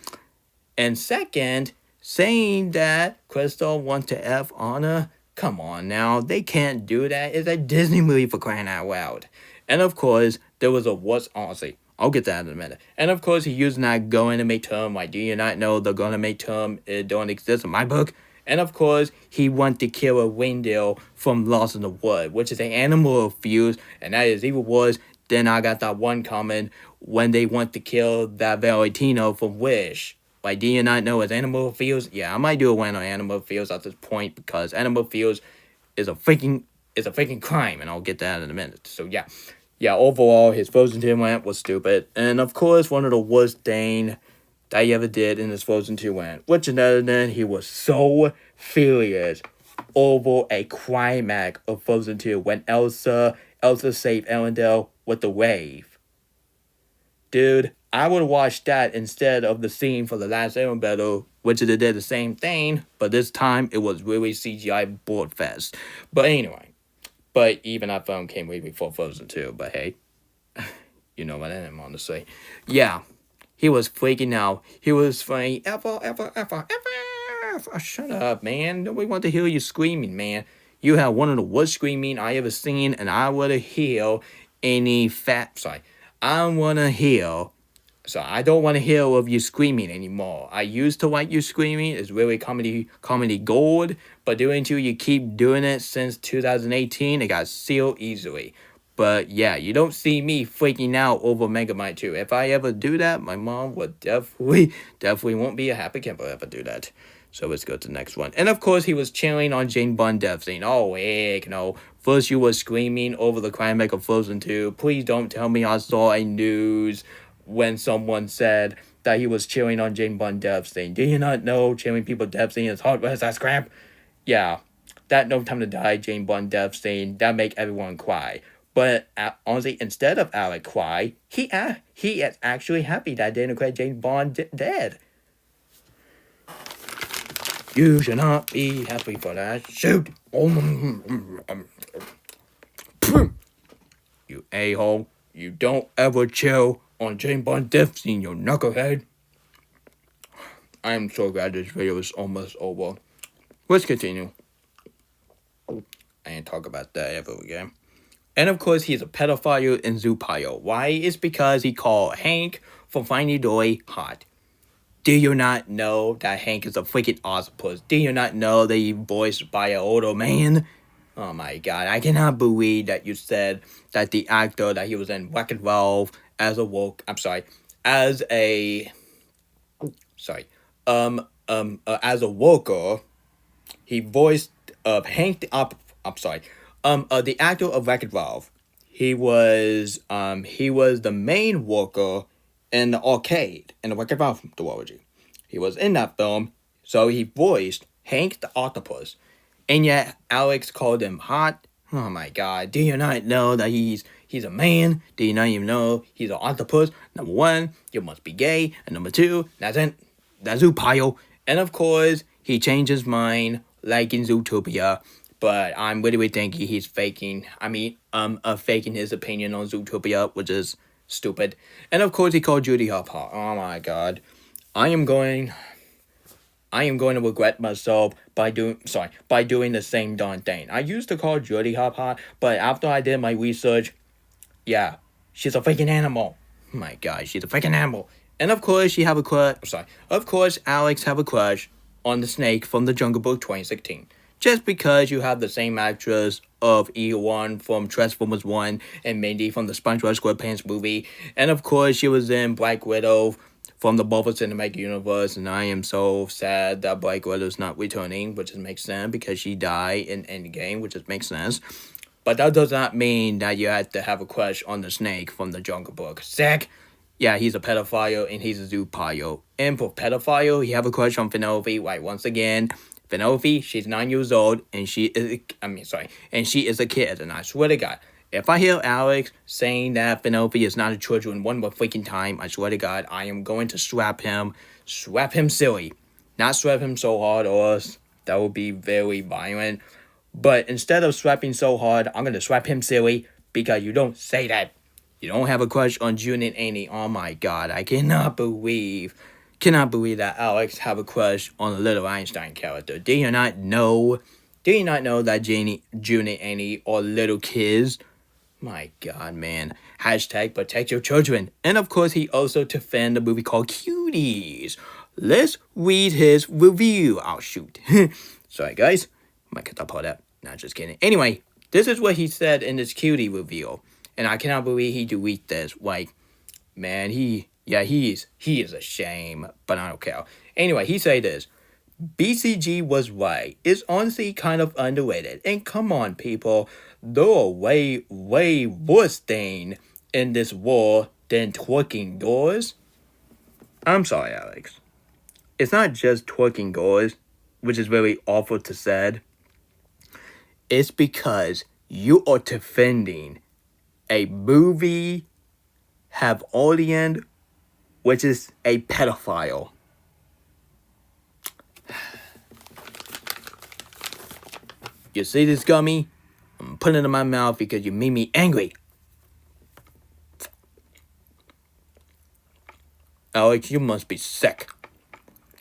And second, saying that Kristoff wants to F Anna, come on now, they can't do that. It's a Disney movie, for crying out loud. And of course, there was a worse, honestly, I'll get that in a minute. And of course, he used that going to make term. Like, do you not know the going to make term, it don't exist in my book? And of course, he wanted to kill a reindeer from Lost in the Wood, which is an animal abuse, and that is even worse. Then I got that one comment when they want to kill that Valentino from Wish. Like, do you not know it's animal abuse? Yeah, I might do a one on animal abuse at this point, because animal abuse is a freaking crime, and I'll get that in a minute. So yeah, overall, his Frozen 2 rant was stupid, and of course, one of the worst things that he ever did in his Frozen 2 rant. Which another than he was so furious over a climax of Frozen 2 when Elsa saved Arendelle with the wave. Dude, I would watch that instead of the scene for the last Airbender, which they did the same thing, but this time it was really CGI board fest. But anyway, But even that film came way before Frozen 2. But hey, you know what I'm on to say. Yeah, he was freaking out. He was saying, shut up, man. Nobody want to hear you screaming, man. You have one of the worst screaming I ever seen, and I want to hear any I want to hear. So I don't want to hear of you screaming anymore. I used to like you screaming. It's really comedy gold. But doing to you keep doing it since 2018, it got sealed easily. But yeah, you don't see me freaking out over Megamind 2. If I ever do that, my mom would definitely won't be a happy camper ever do that. So let's go to the next one. And of course, he was cheering on Jane Bond death scene. Oh, heck no. First, you were screaming over the climax of Frozen 2. Please don't tell me I saw a news when someone said that he was cheering on Jane Bond death scene. Do you not know cheering people death scene is hard as that crap? Yeah, that No Time to Die Jane Bond death scene, that make everyone cry. But honestly, instead of Alec cry, he is actually happy that Daniel Craig James Bond dead. You should not be happy for that. Shoot! You a-hole. You don't ever chill on James Bond death scene, you knucklehead. I am so glad this video is almost over. Let's continue. I ain't talk about that ever again. And of course, he's a pedophile in Zoopio. Why? It's because he called Hank from Finding Dory hot. Do you not know that Hank is a freaking octopus? Do you not know that he's voiced by an older man? Oh my god, I cannot believe that you said that the actor that he was in Wreck-It Ralph as a worker, he voiced Hank the actor of Wreck-It Ralph. He was the main worker in the arcade in the Wreck-It Ralph duology. He was in that film, so he voiced Hank the Octopus. And yet, Alex called him hot. Oh my god, do you not know that he's a man? Do you not even know he's an octopus? Number one, you must be gay. And number two, that's Zoopio. And of course, he changed his mind, like in Zootopia. But I'm really thinking he's faking his opinion on Zootopia, which is stupid. And of course, he called Judy Hop hot. Oh my god. I am going to regret myself by doing the same darn thing. I used to call Judy Hop hot, but after I did my research, yeah, she's a freaking animal. Oh my god, she's a freaking animal. And of course, Alex have a crush on the snake from the Jungle Book 2016. Just because you have the same actress of E1 from Transformers 1 and Mindy from the SpongeBob SquarePants movie. And of course, she was in Black Widow from the Marvel Cinematic Universe, and I am so sad that Black Widow's not returning, which makes sense because she died in Endgame, which makes sense. But that does not mean that you have to have a crush on the snake from the Jungle Book. Sick! Yeah, he's a pedophile and he's a zoopile. And for pedophile, he have a crush on Penelope. Right, once again, Penelope, she's 9 years old, and she is a kid, and I swear to God, if I hear Alex saying that Penelope is not a children one more freaking time, I swear to God, I am going to slap him silly. Not slap him so hard, or else that would be very violent. But instead of slapping so hard, I'm going to slap him silly, because you don't say that. You don't have a crush on June and Annie. Oh my God, I cannot believe that Alex have a crush on a little Einstein character. Do you not know that June and Annie are little kids? My God, man. Hashtag protect your children. And of course, he also defended a movie called Cuties. Let's read his review. Oh, shoot. Sorry, guys. Might cut that part out. Not just kidding. Anyway, this is what he said in this Cutie review. And I cannot believe he deleted this. Like, man, he is a shame. But I don't care. Anyway, he said this. BCG was right. It's honestly kind of underrated. And come on, people. There are way worse things in this war than twerking doors. I'm sorry, Alex. It's not just twerking doors, which is very awful to say. It's because you are defending a movie have audience, which is a pedophile. You see this, Gummy? I'm putting it in my mouth because you made me angry. Alex, you must be sick.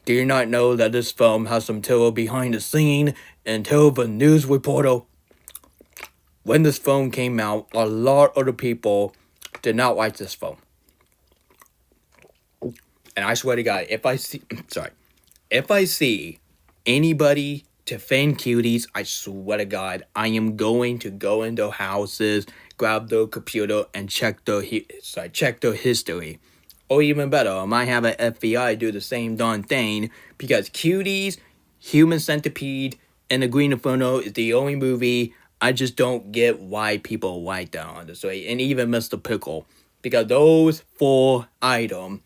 Do you not know that this film has some terrible behind the scene and terrible news reporter? When this film came out, a lot of the people did not like this film. And I swear to God, if I see anybody defend cuties, I swear to God, I am going to go into houses, grab their computer, and check their history. Or even better, I might have an FBI do the same darn thing, because Cuties, Human Centipede, and The Green Inferno is the only movie I just don't get why people like that, honestly. And even Mr. Pickle. Because those 4 items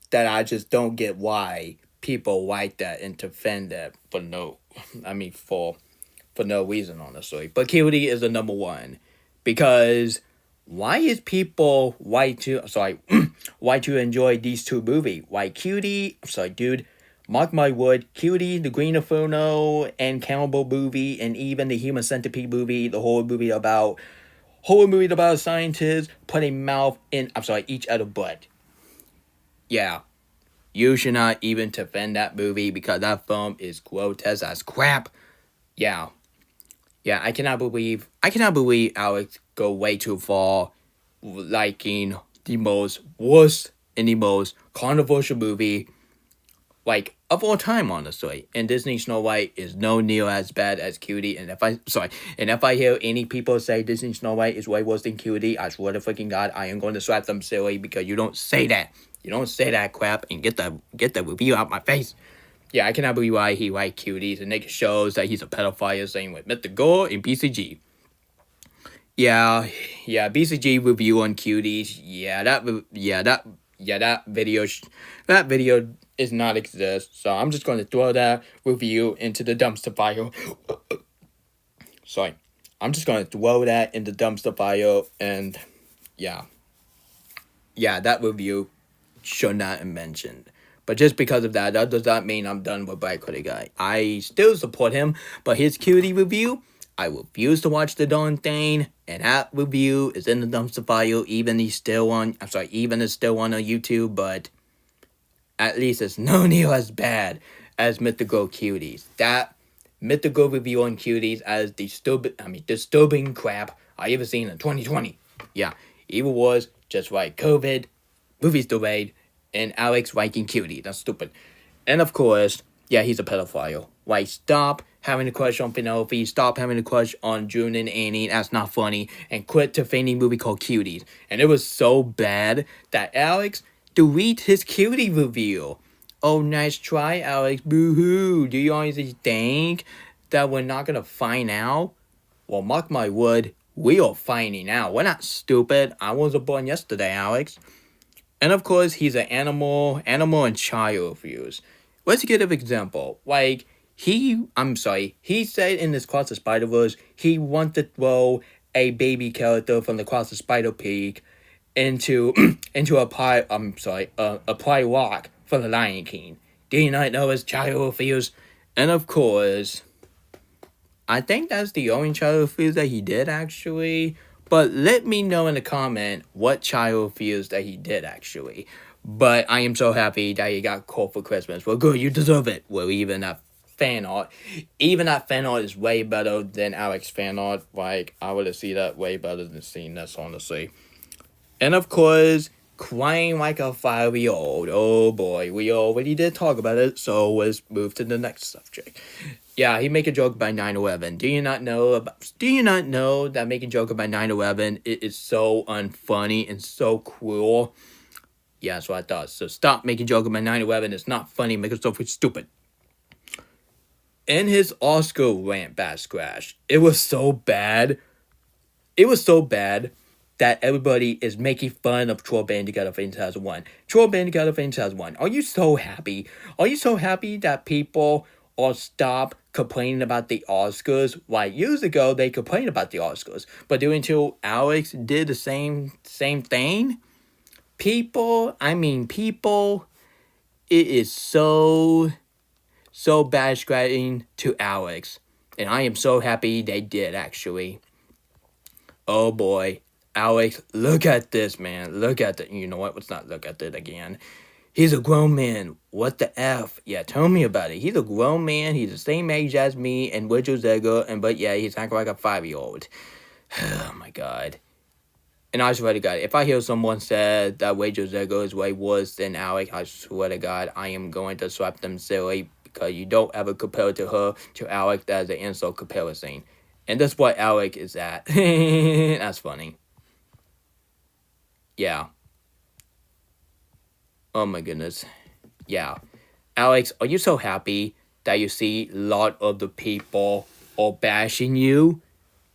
that I just don't get why people like that and defend that for no reason, honestly. But Cutie is the number 1. Because why is people why to enjoy these 2 movies? Why Cutie, dude, mark my word, Cutie, the Green Inferno, and Cannibal movie, and even the Human Centipede movie, the horror movie about a scientist putting mouth in each other butt. Yeah. You should not even defend that movie because that film is grotesque as crap. Yeah. Yeah, I cannot believe Alex go way too far liking the most worst and the most controversial movie of all time, honestly. And Disney Snow White is no near as bad as Cutie. And if I hear any people say Disney Snow White is way worse than Cutie, I swear to freaking God, I am going to slap them silly because you don't say that. You don't say that crap and get the review out my face. Yeah, I cannot believe why he likes Cuties, and it shows that he's a pedophile, same with Mr. Gore and BCG. Yeah, BCG review on Cuties. That video is not exist. So I'm just going to throw that review into the dumpster fire. Sorry, I'm just going to throw that in the dumpster fire, and yeah, that review should not have mentioned. But just because of that does not mean I'm done with Black Critic Guy. I still support him, but his Cutie review, I refuse to watch the darn thing, and that review is in the dumpster fire. Even it's still on YouTube, but at least it's no near as bad as Mythical Cuties. That Mythical review on Cuties as disturbing crap I ever seen in 2020. Yeah, even was just like COVID, movies delayed, and Alex liking Cutie. That's stupid. And of course, yeah, he's a pedophile. Stop having a crush on Penelope, stop having a crush on June and Annie, that's not funny, and quit defending movie called Cuties. And it was so bad that Alex delete his Cutie review. Oh, nice try, Alex. Boo-hoo. Do you honestly think that we're not gonna find out? Well, mark my word, we are finding out. We're not stupid. I wasn't born yesterday, Alex. And of course, he's an animal and child reviews. Let's get an example. He said in this Cross the Spider-Verse, he wanted to throw a baby character from the Cross the Spider-Pig into a pie rock from the Lion King. Do you not know his child reviews? And of course, I think that's the only child reviews that he did, actually. But let me know in the comment what child reviews that he did, actually. But I am so happy that he got called for Christmas. Well, good, you deserve it. Well, even that fan art is way better than Alex fan art. I would have seen that way better than seeing this, honestly. And of course, crying like a 5-year-old. Oh boy, we already did talk about it, so let's move to the next subject. Yeah, he make a joke about 9/11. Do you not know that making a joke about 9/11 is so unfunny and so cruel? Yeah, that's what I thought. So stop making a joke about 9/11. It's not funny. Make it so stupid. In his Oscar rant bash crash, it was so bad. That everybody is making fun of TrollsBandTogetherFan2001. TrollsBandTogetherFan2001. Are you so happy? Are you so happy that people or stop complaining about the Oscars? Years ago they complained about the Oscars, but until Alex did the same thing, people, it is so bad scratching to Alex. And I am so happy they did, actually. Oh boy. Alex, look at this, man. Look at it. You know what? Let's not look at it again. He's a grown man. What the F? Yeah, tell me about it. He's a grown man. He's the same age as me and Richard Zegger. But yeah, he's acting like a 5-year-old. Oh my god. And I swear to God, if I hear someone say that Rachel Zegger is way worse than Alex, I swear to God, I am going to slap them silly, because you don't ever compare to her to Alex. That is an insult comparison. And that's what Alex is at. That's funny. Yeah. Oh my goodness. Yeah. Alex, are you so happy that you see a lot of the people all bashing you?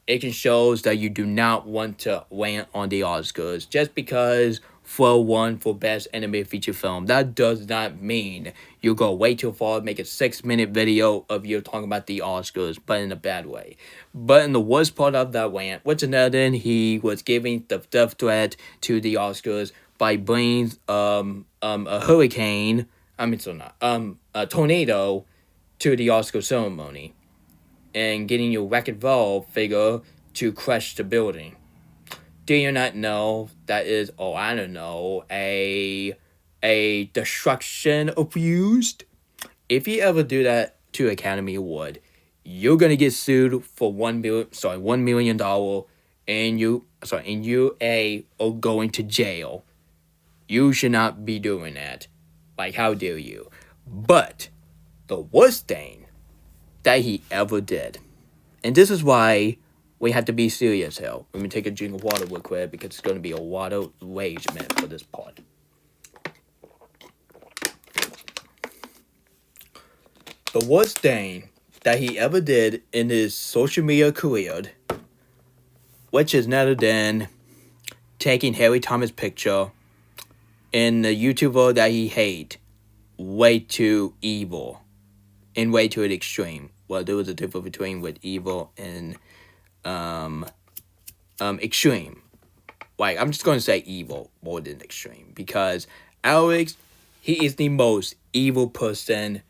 It can shows that you do not want to rant on the Oscars just because for one for best animated feature film. That does not mean you go way too far, make a 6-minute video of you talking about the Oscars, but in a bad way. But in the worst part of that rant, Richard Nelson, he was giving the death threat to the Oscars by bringing a hurricane. A tornado to the Oscar ceremony and getting your record valve figure to crush the building. Do you not know that is, I don't know, a destruction abused? If you ever do that to Academy Award, you're gonna get sued for $1 million, and you are going to jail. You should not be doing that. Like, how dare you? But the worst thing that he ever did, and this is why we have to be serious here. Let me take a drink of water real quick, because it's going to be a water rage minute for this part. The worst thing that he ever did in his social media career, which is none other than taking Harry Thomas' picture in the YouTuber that he hate way too evil and way too extreme. Well, there was a difference between with evil and extreme. Like, I'm just going to say evil more than extreme, because Alex, he is the most evil person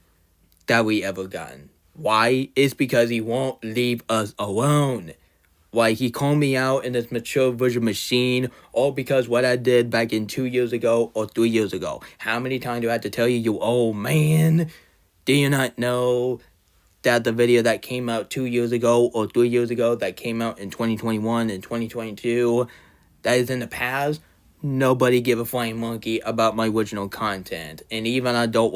that we ever gotten. Why? It's because he won't leave us alone. Like, he called me out in this mature version machine, all because what I did back in 2 years ago or 3 years ago. How many times do I have to tell you, you old man? Do you not know that the video that came out 2 years ago or 3 years ago, that came out in 2021 and 2022, that is in the past? Nobody give a flying monkey about my original content. And even I don't,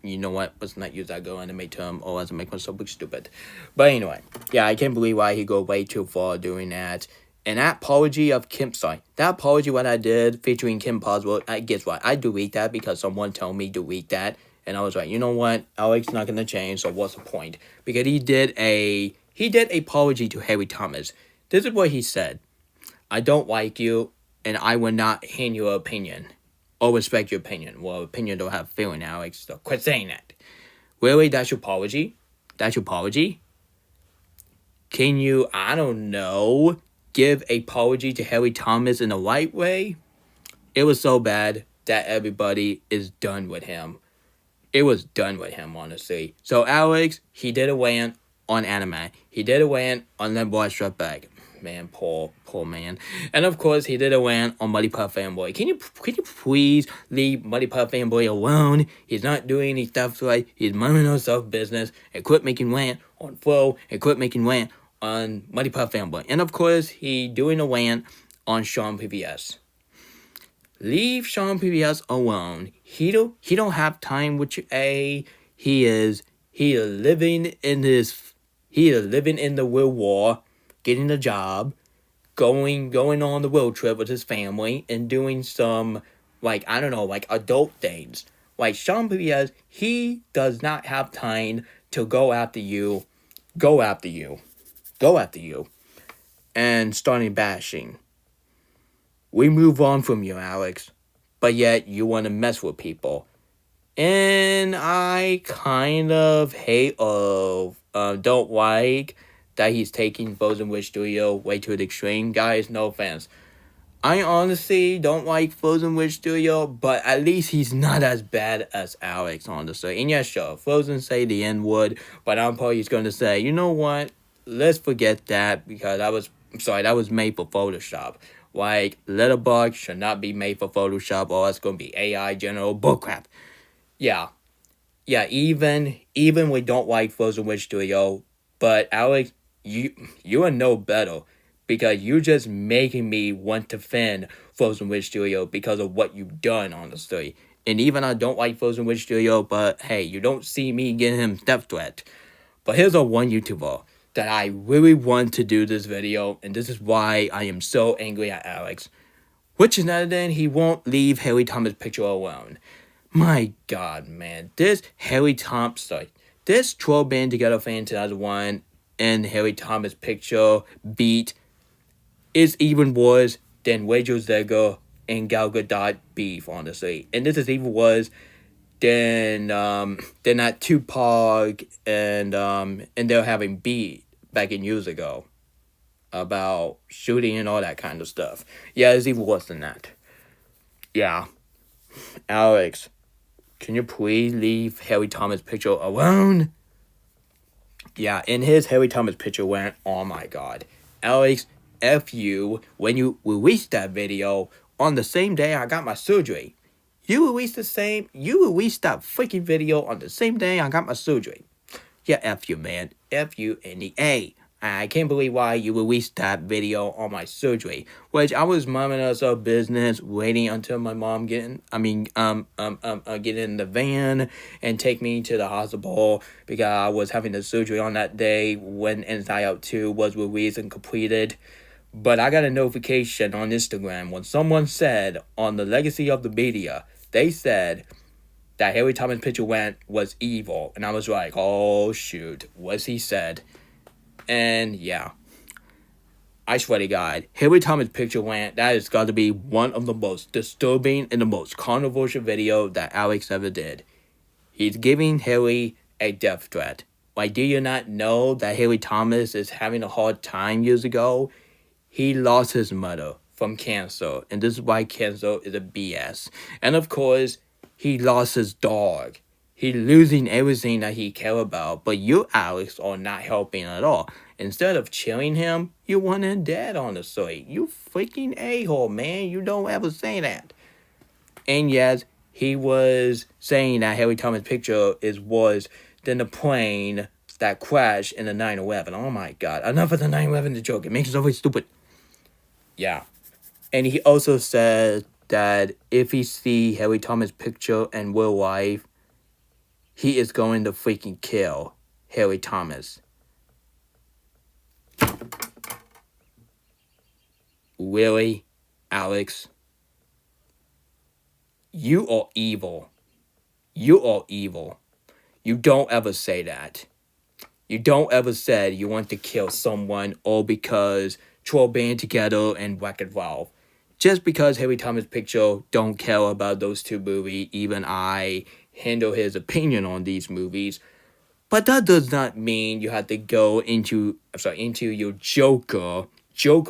you know what, let's not use that go anime term, or else it make myself look stupid. But anyway, yeah, I can't believe why he go way too far doing that. And that apology of that apology what I did featuring Kim Possible, guess what, I delete that because someone told me delete that. And I was like, you know what, Alex not gonna change, so what's the point? Because he did a apology to Harry Thomas. This is what he said: I don't like you, and I will not hand your opinion or respect your opinion. Well, opinion don't have feeling, Alex, so quit saying that. Really, that's your apology? That's your apology? Can you, I don't know, give a apology to Harry Thomas in the right way? It was so bad that everybody is done with him. It was done with him, honestly. So Alex, he did a rant on anime. He did a rant on that boy Strut Bag. Man, poor man. And of course, he did a rant on Muddy Puff Fanboy. Can you please leave Muddy Puff Fanboy alone? He's not doing any stuff right. He's minding himself business, and quit making rant on Flo, and quit making rant on Muddy Puff Fanboy. And of course, he doing a rant on Sean PBS. Leave Sean PBS alone. He don't have time with you. He is living in the real war, getting a job, going on the road trip with his family, and doing some, like, I don't know, like adult things. Like, Sean PBS, he does not have time to go after you, and starting bashing. We move on from you, Alex, but yet you want to mess with people. And I kind of don't like that he's taking Frozen Wish Studio way to the extreme. Guys, no offense. I honestly don't like Frozen Witch Studio, but at least he's not as bad as Alex, honestly. And yeah, sure, Frozen say the N-word, but I'm probably just going to say, you know what? Let's forget that because that was made for Photoshop. Like, Letterboxd should not be made for Photoshop or it's going to be AI general bullcrap. Yeah. Yeah, even we don't like Frozen Witch Studio, but Alex, you are no better because you're just making me want to defend Frozen Witch Studio because of what you've done, honestly. And even I don't like Frozen Witch Studio, but hey, you don't see me getting him death threat. But here's a one YouTuber that I really want to do this video, and this is why I am so angry at Alex. Which is another than he won't leave Harry Thomas' picture alone. My God, man, this TrollsBandTogetherFan2001 and Harry Thomas picture beat is even worse than Rachel Zegger and Gal Gadot beef, honestly. And this is even worse than that Tupac and they're having beat back in years ago about shooting and all that kind of stuff. Yeah, it's even worse than that. Yeah. Alex, can you please leave Harry Thomas' picture alone? Yeah, and his Harry Thomas picture went, oh my God. Alex, F you, when you released that video on the same day I got my surgery. You released that freaking video on the same day I got my surgery. Yeah, F you, man. F you and the A. I can't believe why you released that video on my surgery, which I was minding us of business, waiting until my mom get in the van and take me to the hospital because I was having the surgery on that day when Inside Out 2 was released and completed. But I got a notification on Instagram when someone said on the Legacy of the Media, they said that Harry Thomas picture was evil, and I was like, oh shoot, what's he said? And yeah, I swear to God, Harry Thomas picture that has got to be one of the most disturbing and the most controversial video that Alex ever did. He's giving Harry a death threat. Like, do you not know that Harry Thomas is having a hard time years ago? He lost his mother from cancer, and this is why cancer is a BS. And of course, he lost his dog. He's losing everything that he cared about, but you, Alex, are not helping at all. Instead of chilling him, you want him dead, honestly. You freaking a-hole, man. You don't ever say that. And yes, he was saying that Harry Thomas' picture is worse than the plane that crashed in the 9/11. Oh my God. Enough of the 9/11 joke. It makes it so very stupid. Yeah. And he also said that if he see Harry Thomas' picture in real life, he is going to freaking kill Harry Thomas. Really, Alex? You are evil. You are evil. You don't ever say that. You don't ever said you want to kill someone all because Troll Band Together and Wreck-It Ralph. Just because Harry Thomas' picture don't care about those two movies, even I handle his opinion on these movies. But that does not mean you have to go into your Joker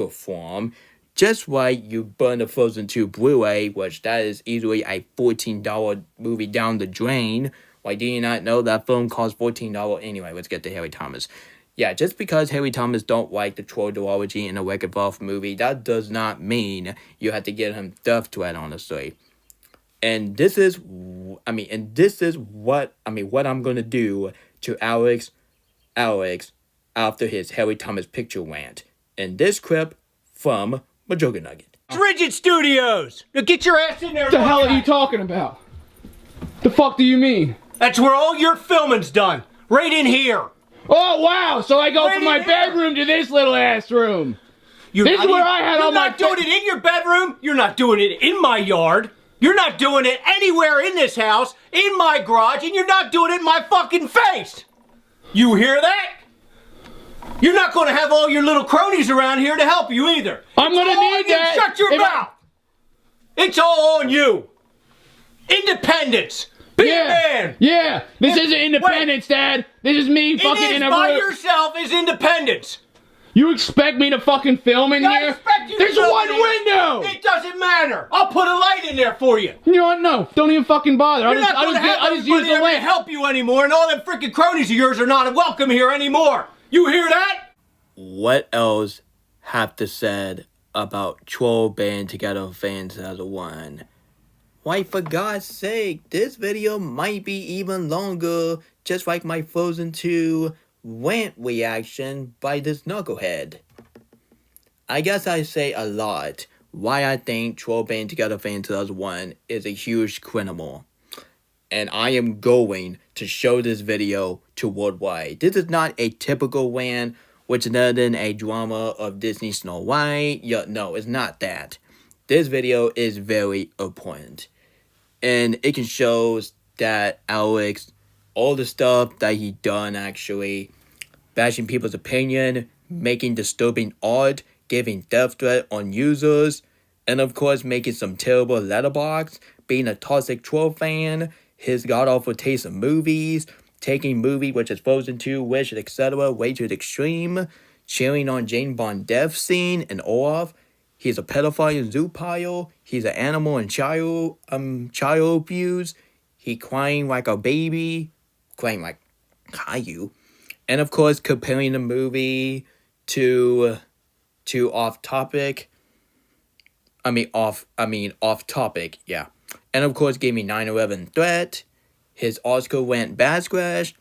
form. Just like you burn the Frozen 2 Blu-ray, which that is easily a $14 movie down the drain. Why do you not know that film costs $14? Anyway, let's get to Harry Thomas. Yeah, just because Harry Thomas don't like the Troll duology in a Wreck-It Ralph movie, that does not mean you have to get him death threat, honestly. And this is what I'm gonna do to Alex after his Harry Thomas picture rant. In this clip from Majoga Nugget. Rigid Studios! Now get your ass in there! What the hell are you talking about? The fuck do you mean? That's where all your filming's done. Right in here. Oh wow! So I go from my bedroom to this little ass room. This is where I had all my. You're not doing it in your bedroom. You're not doing it in my yard. You're not doing it anywhere in this house, in my garage, and you're not doing it in my fucking face. You hear that? You're not going to have all your little cronies around here to help you either. I'm going to need that. Shut your mouth. It's all on you. Independence. Be a man. Yeah. This isn't independence, Dad. This is me fucking in a room. By yourself is independence. You expect me to fucking film in here? I expect you There's to one window. It doesn't matter. I'll put a light in there for you. You know what? No, don't even fucking bother. You're not going to have I'll just use the to lamp. help you anymore, and all them freaking cronies of yours are not welcome here anymore. You hear that? What else have to said about TrollsBandTogetherFan2001? Why, for God's sake, this video might be even longer, just like my Frozen 2 Rant reaction by this knucklehead. I guess I say a lot why I think TrollsBandTogetherFan2001 is a huge criminal. And I am going to show this video to worldwide. This is not a typical rant, which is other than a drama of Disney Snow White. Yeah, no, it's not that. This video is very important. And it can show that Alex, all the stuff that he done actually, bashing people's opinion, making disturbing art, giving death threat on users, and of course making some terrible letterbox, being a toxic troll fan, his god-awful taste of movies, taking movie which is Frozen 2, Wish, etc. way to the extreme, cheering on Jane Bond death scene and Olaf. He's a pedophile and zoophile. He's an animal and child abuse. He crying like a baby, crying like Caillou, and of course comparing the movie to off topic. Off topic, yeah. And of course gave me 9/11 threat. His Oscar went bad scratch,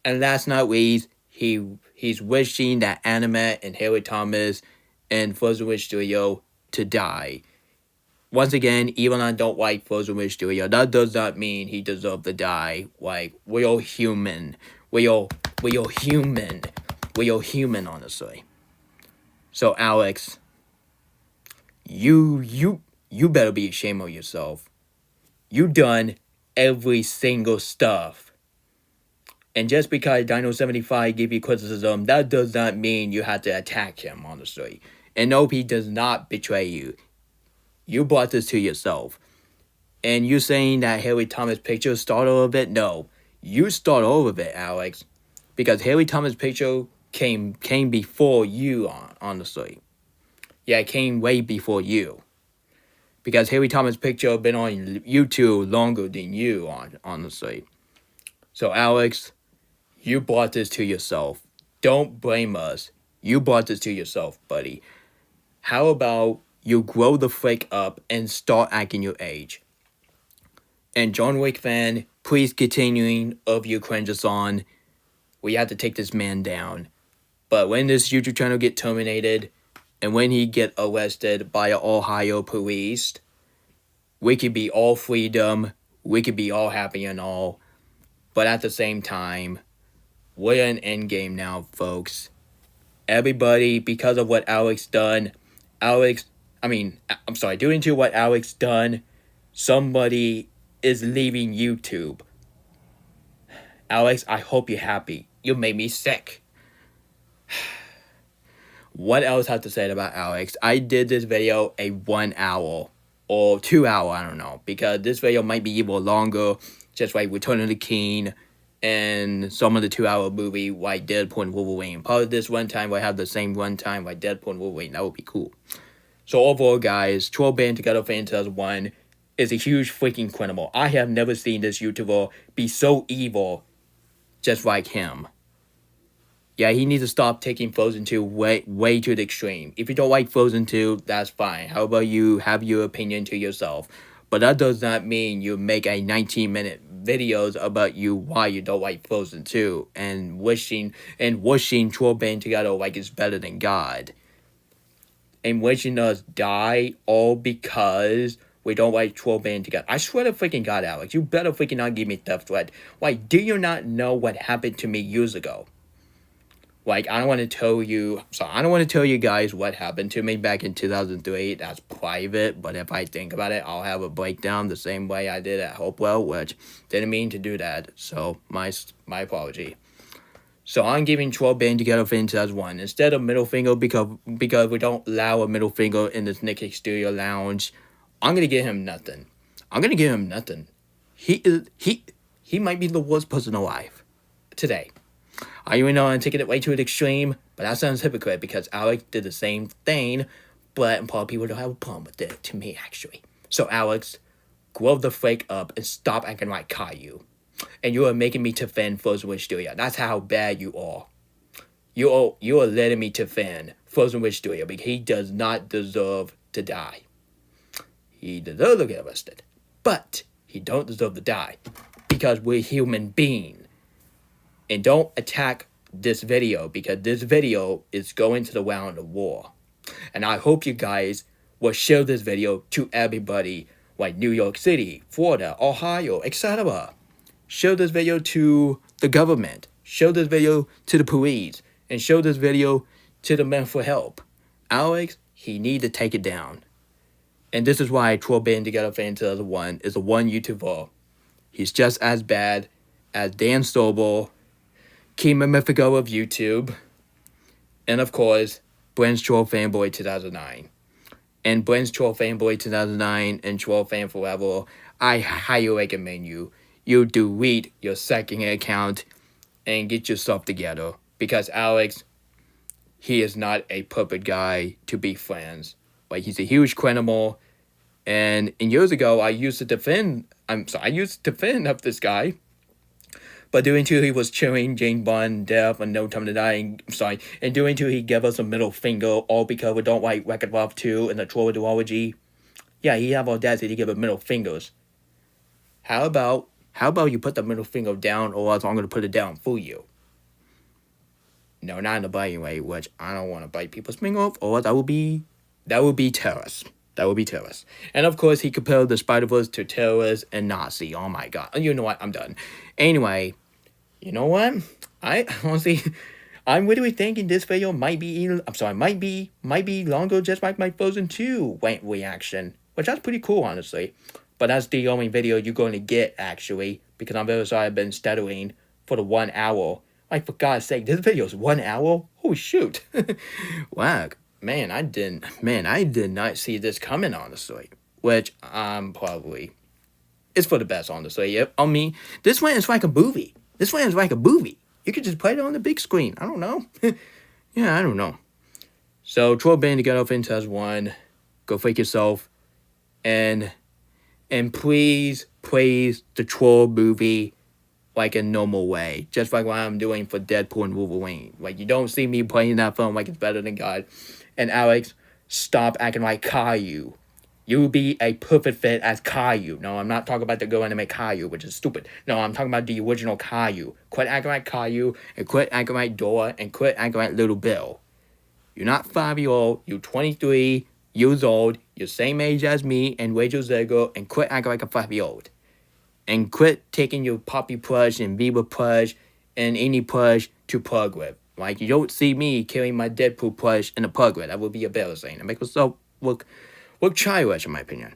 and last not least, he's wishing that Anime and Haley Thomas and Frozen Wish Studio to die. Once again, even though I don't like Frozen Wish Studio, that does not mean he deserves to die. Like, we're all human. We're all human. We're all human, honestly. So, Alex, you better be ashamed of yourself. You done every single stuff. And just because Dino75 gave you criticism, that does not mean you have to attack him, honestly. And OP does not betray you. You brought this to yourself. And you saying that Haley Thomas' picture started all of it? No. You start all of it, Alex. Because Haley Thomas' picture came before you, honestly. Yeah, it came way before you. Because Haley Thomas' picture been on YouTube longer than you, honestly. So, Alex, you brought this to yourself. Don't blame us. You brought this to yourself, buddy. How about you grow the frick up and start acting your age? And John Wick fan, please continuing of your cringe-a-thon. We have to take this man down. But when this YouTube channel get terminated, and when he get arrested by Ohio police, we could be all freedom, we could be all happy and all. But at the same time, we're in endgame now, folks. Everybody, because of what Alex done, due to what Alex done, somebody is leaving YouTube. Alex, I hope you're happy. You made me sick. What else have to say about Alex? I did this video a 1 hour or 2 hour, I don't know, because this video might be even longer, just like Return of the King and some of the 2-hour movie like Deadpool and Wolverine. Probably this runtime will have the same runtime like Deadpool and Wolverine. That would be cool. So overall, guys, TrollsBandTogetherFan2001 is a huge freaking criminal. I have never seen this YouTuber be so evil just like him. Yeah, he needs to stop taking Frozen 2 way to the extreme. If you don't like Frozen 2, that's fine. How about you have your opinion to yourself? But that does not mean you make a 19-minute videos about why you don't like Frozen 2 and wishing TrollsBand together like it's better than God. And wishing us die all because we don't like TrollsBand together. I swear to freaking God, Alex, you better freaking not give me death threat. Like, do you not know what happened to me years ago? Like, I don't want to tell you guys what happened to me back in 2003. That's private, but if I think about it, I'll have a breakdown the same way I did at Hopewell, which didn't mean to do that. So, my apology. So, I'm giving TrollsBandTogetherFan2001 instead of middle finger because we don't allow a middle finger in this Nick Studio Lounge. I'm going to give him nothing. He might be the worst person alive today. I even know I'm taking it way to an extreme, but that sounds hypocrite because Alex did the same thing but probably people don't have a problem with it, to me, actually. So, Alex, grow the flake up and stop acting like Caillou. And you are making me defend Frozen Witch Studio. That's how bad you are. You are letting me defend Frozen Witch Studio because he does not deserve to die. He deserves to get arrested. But he don't deserve to die because we're human beings. And don't attack this video because this video is going to the round of war. And I hope you guys will share this video to everybody like New York City, Florida, Ohio, etc. Show this video to the government. Show this video to the police. And show this video to the men for help. Alex, he need to take it down. And this is why TrollsBandTogetherFan2001 is the one YouTuber. He's just as bad as Dan Sobel, Kima Mythico of YouTube, and of course, Brent's Troll Fanboy 2009. And Brent's Troll Fanboy 2009 and Troll Fan Forever, I highly recommend you delete your second account and get yourself together. Because Alex, he is not a perfect guy to be friends. Like, he's a huge criminal. And years ago, I used to defend up this guy. But doing too, he was cheering James Bond death and No Time to Die. And doing too, he gave us a middle finger, all because we don't like Wreck-It Ralph 2 and the troll ideology. Yeah, he have audacity to give us middle fingers. How about you put the middle finger down, or else I'm going to put it down for you. No, not in the biting way, which I don't want to bite people's finger off, or that would be terrorist. That would be terrorist. And of course, he compared the Spider-Verse to terrorists and Nazi. Oh my god. You know what? I'm done. Anyway, you know what? I honestly, I'm really thinking this video might be longer, just like my Frozen 2 reaction, which that's pretty cool, honestly. But that's the only video you're going to get, actually, because I'm very sorry I've been stuttering for the 1 hour. Like, for God's sake, this video is 1 hour? Oh, shoot. Wow. Man, I did not see this coming, honestly. Which, it's for the best, honestly. I mean, this one is like a movie. You could just play it on the big screen. I don't know. Yeah, I don't know. So, TrollsBandTogetherFan2001, go fake yourself. And please praise the Troll movie like a normal way. Just like what I'm doing for Deadpool and Wolverine. Like, you don't see me playing that film like it's better than God. And Alex, stop acting like Caillou. You would be a perfect fit as Caillou. No, I'm not talking about the girl anime Caillou, which is stupid. No, I'm talking about the original Caillou. Quit acting like Caillou, and quit acting like Dora, and quit acting like Little Bill. You're not 5-year-old, you're 23 years old, you're same age as me and Rachel Zegel, and quit acting like a 5-year-old. And quit taking your Poppy plush and Viva plush and any plush to plug with. Like, you don't see me carrying my Deadpool plush in a plug with. That would be embarrassing. It makes myself look childish, in my opinion.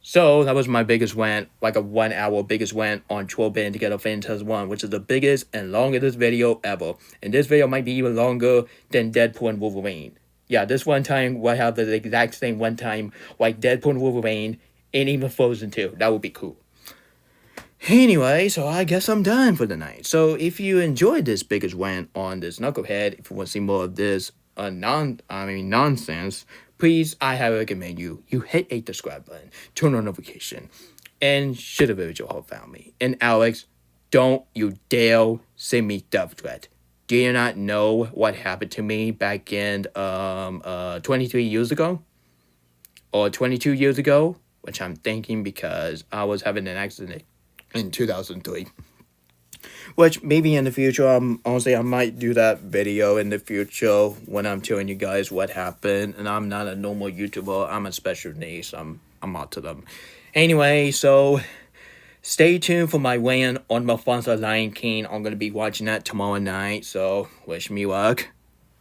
So, that was my biggest rant, like a 1 hour biggest rant on TrollsBandTogetherFan2001, which is the biggest and longest video ever. And this video might be even longer than Deadpool and Wolverine. Yeah, this one time we'll have the exact same one time like Deadpool and Wolverine and even Frozen 2. That would be cool. Anyway, so I guess I'm done for the night. So if you enjoyed this biggest rant on this knucklehead, if you want to see more of this nonsense, please, I highly recommend you hit a subscribe button, turn on notification, and share the video whole family. And Alex, don't you dare send me death threat. Do you not know what happened to me back in 23 years ago? Or 22 years ago? Which I'm thinking because I was having an accident in 2003. Which maybe in the future, honestly, I might do that video in the future when I'm telling you guys what happened. And I'm not a normal YouTuber. I'm a special niche. I'm autism. Anyway, so stay tuned for my rant on Mufasa Lion King. I'm going to be watching that tomorrow night. So wish me luck.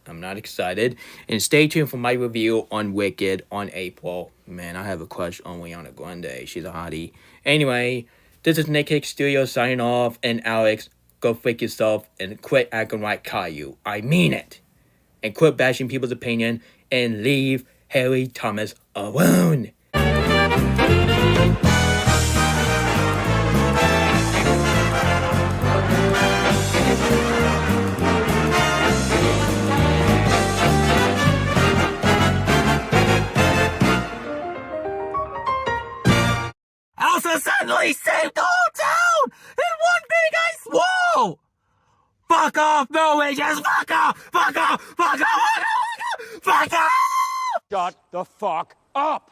I'm not excited. And stay tuned for my review on Wicked on April. Man, I have a crush on Rihanna Grande. She's a hottie. Anyway, this is Nick Hicks Studio signing off. And Alex, go fake yourself and quit acting like Caillou. I mean it. And quit bashing people's opinion and leave Harry Thomas alone. just suddenly saved the whole town in one big ice wall! Fuck off, Norwegians! Fuck off! Fuck off! Fuck off! Fuck off! Fuck off! Shut the fuck up!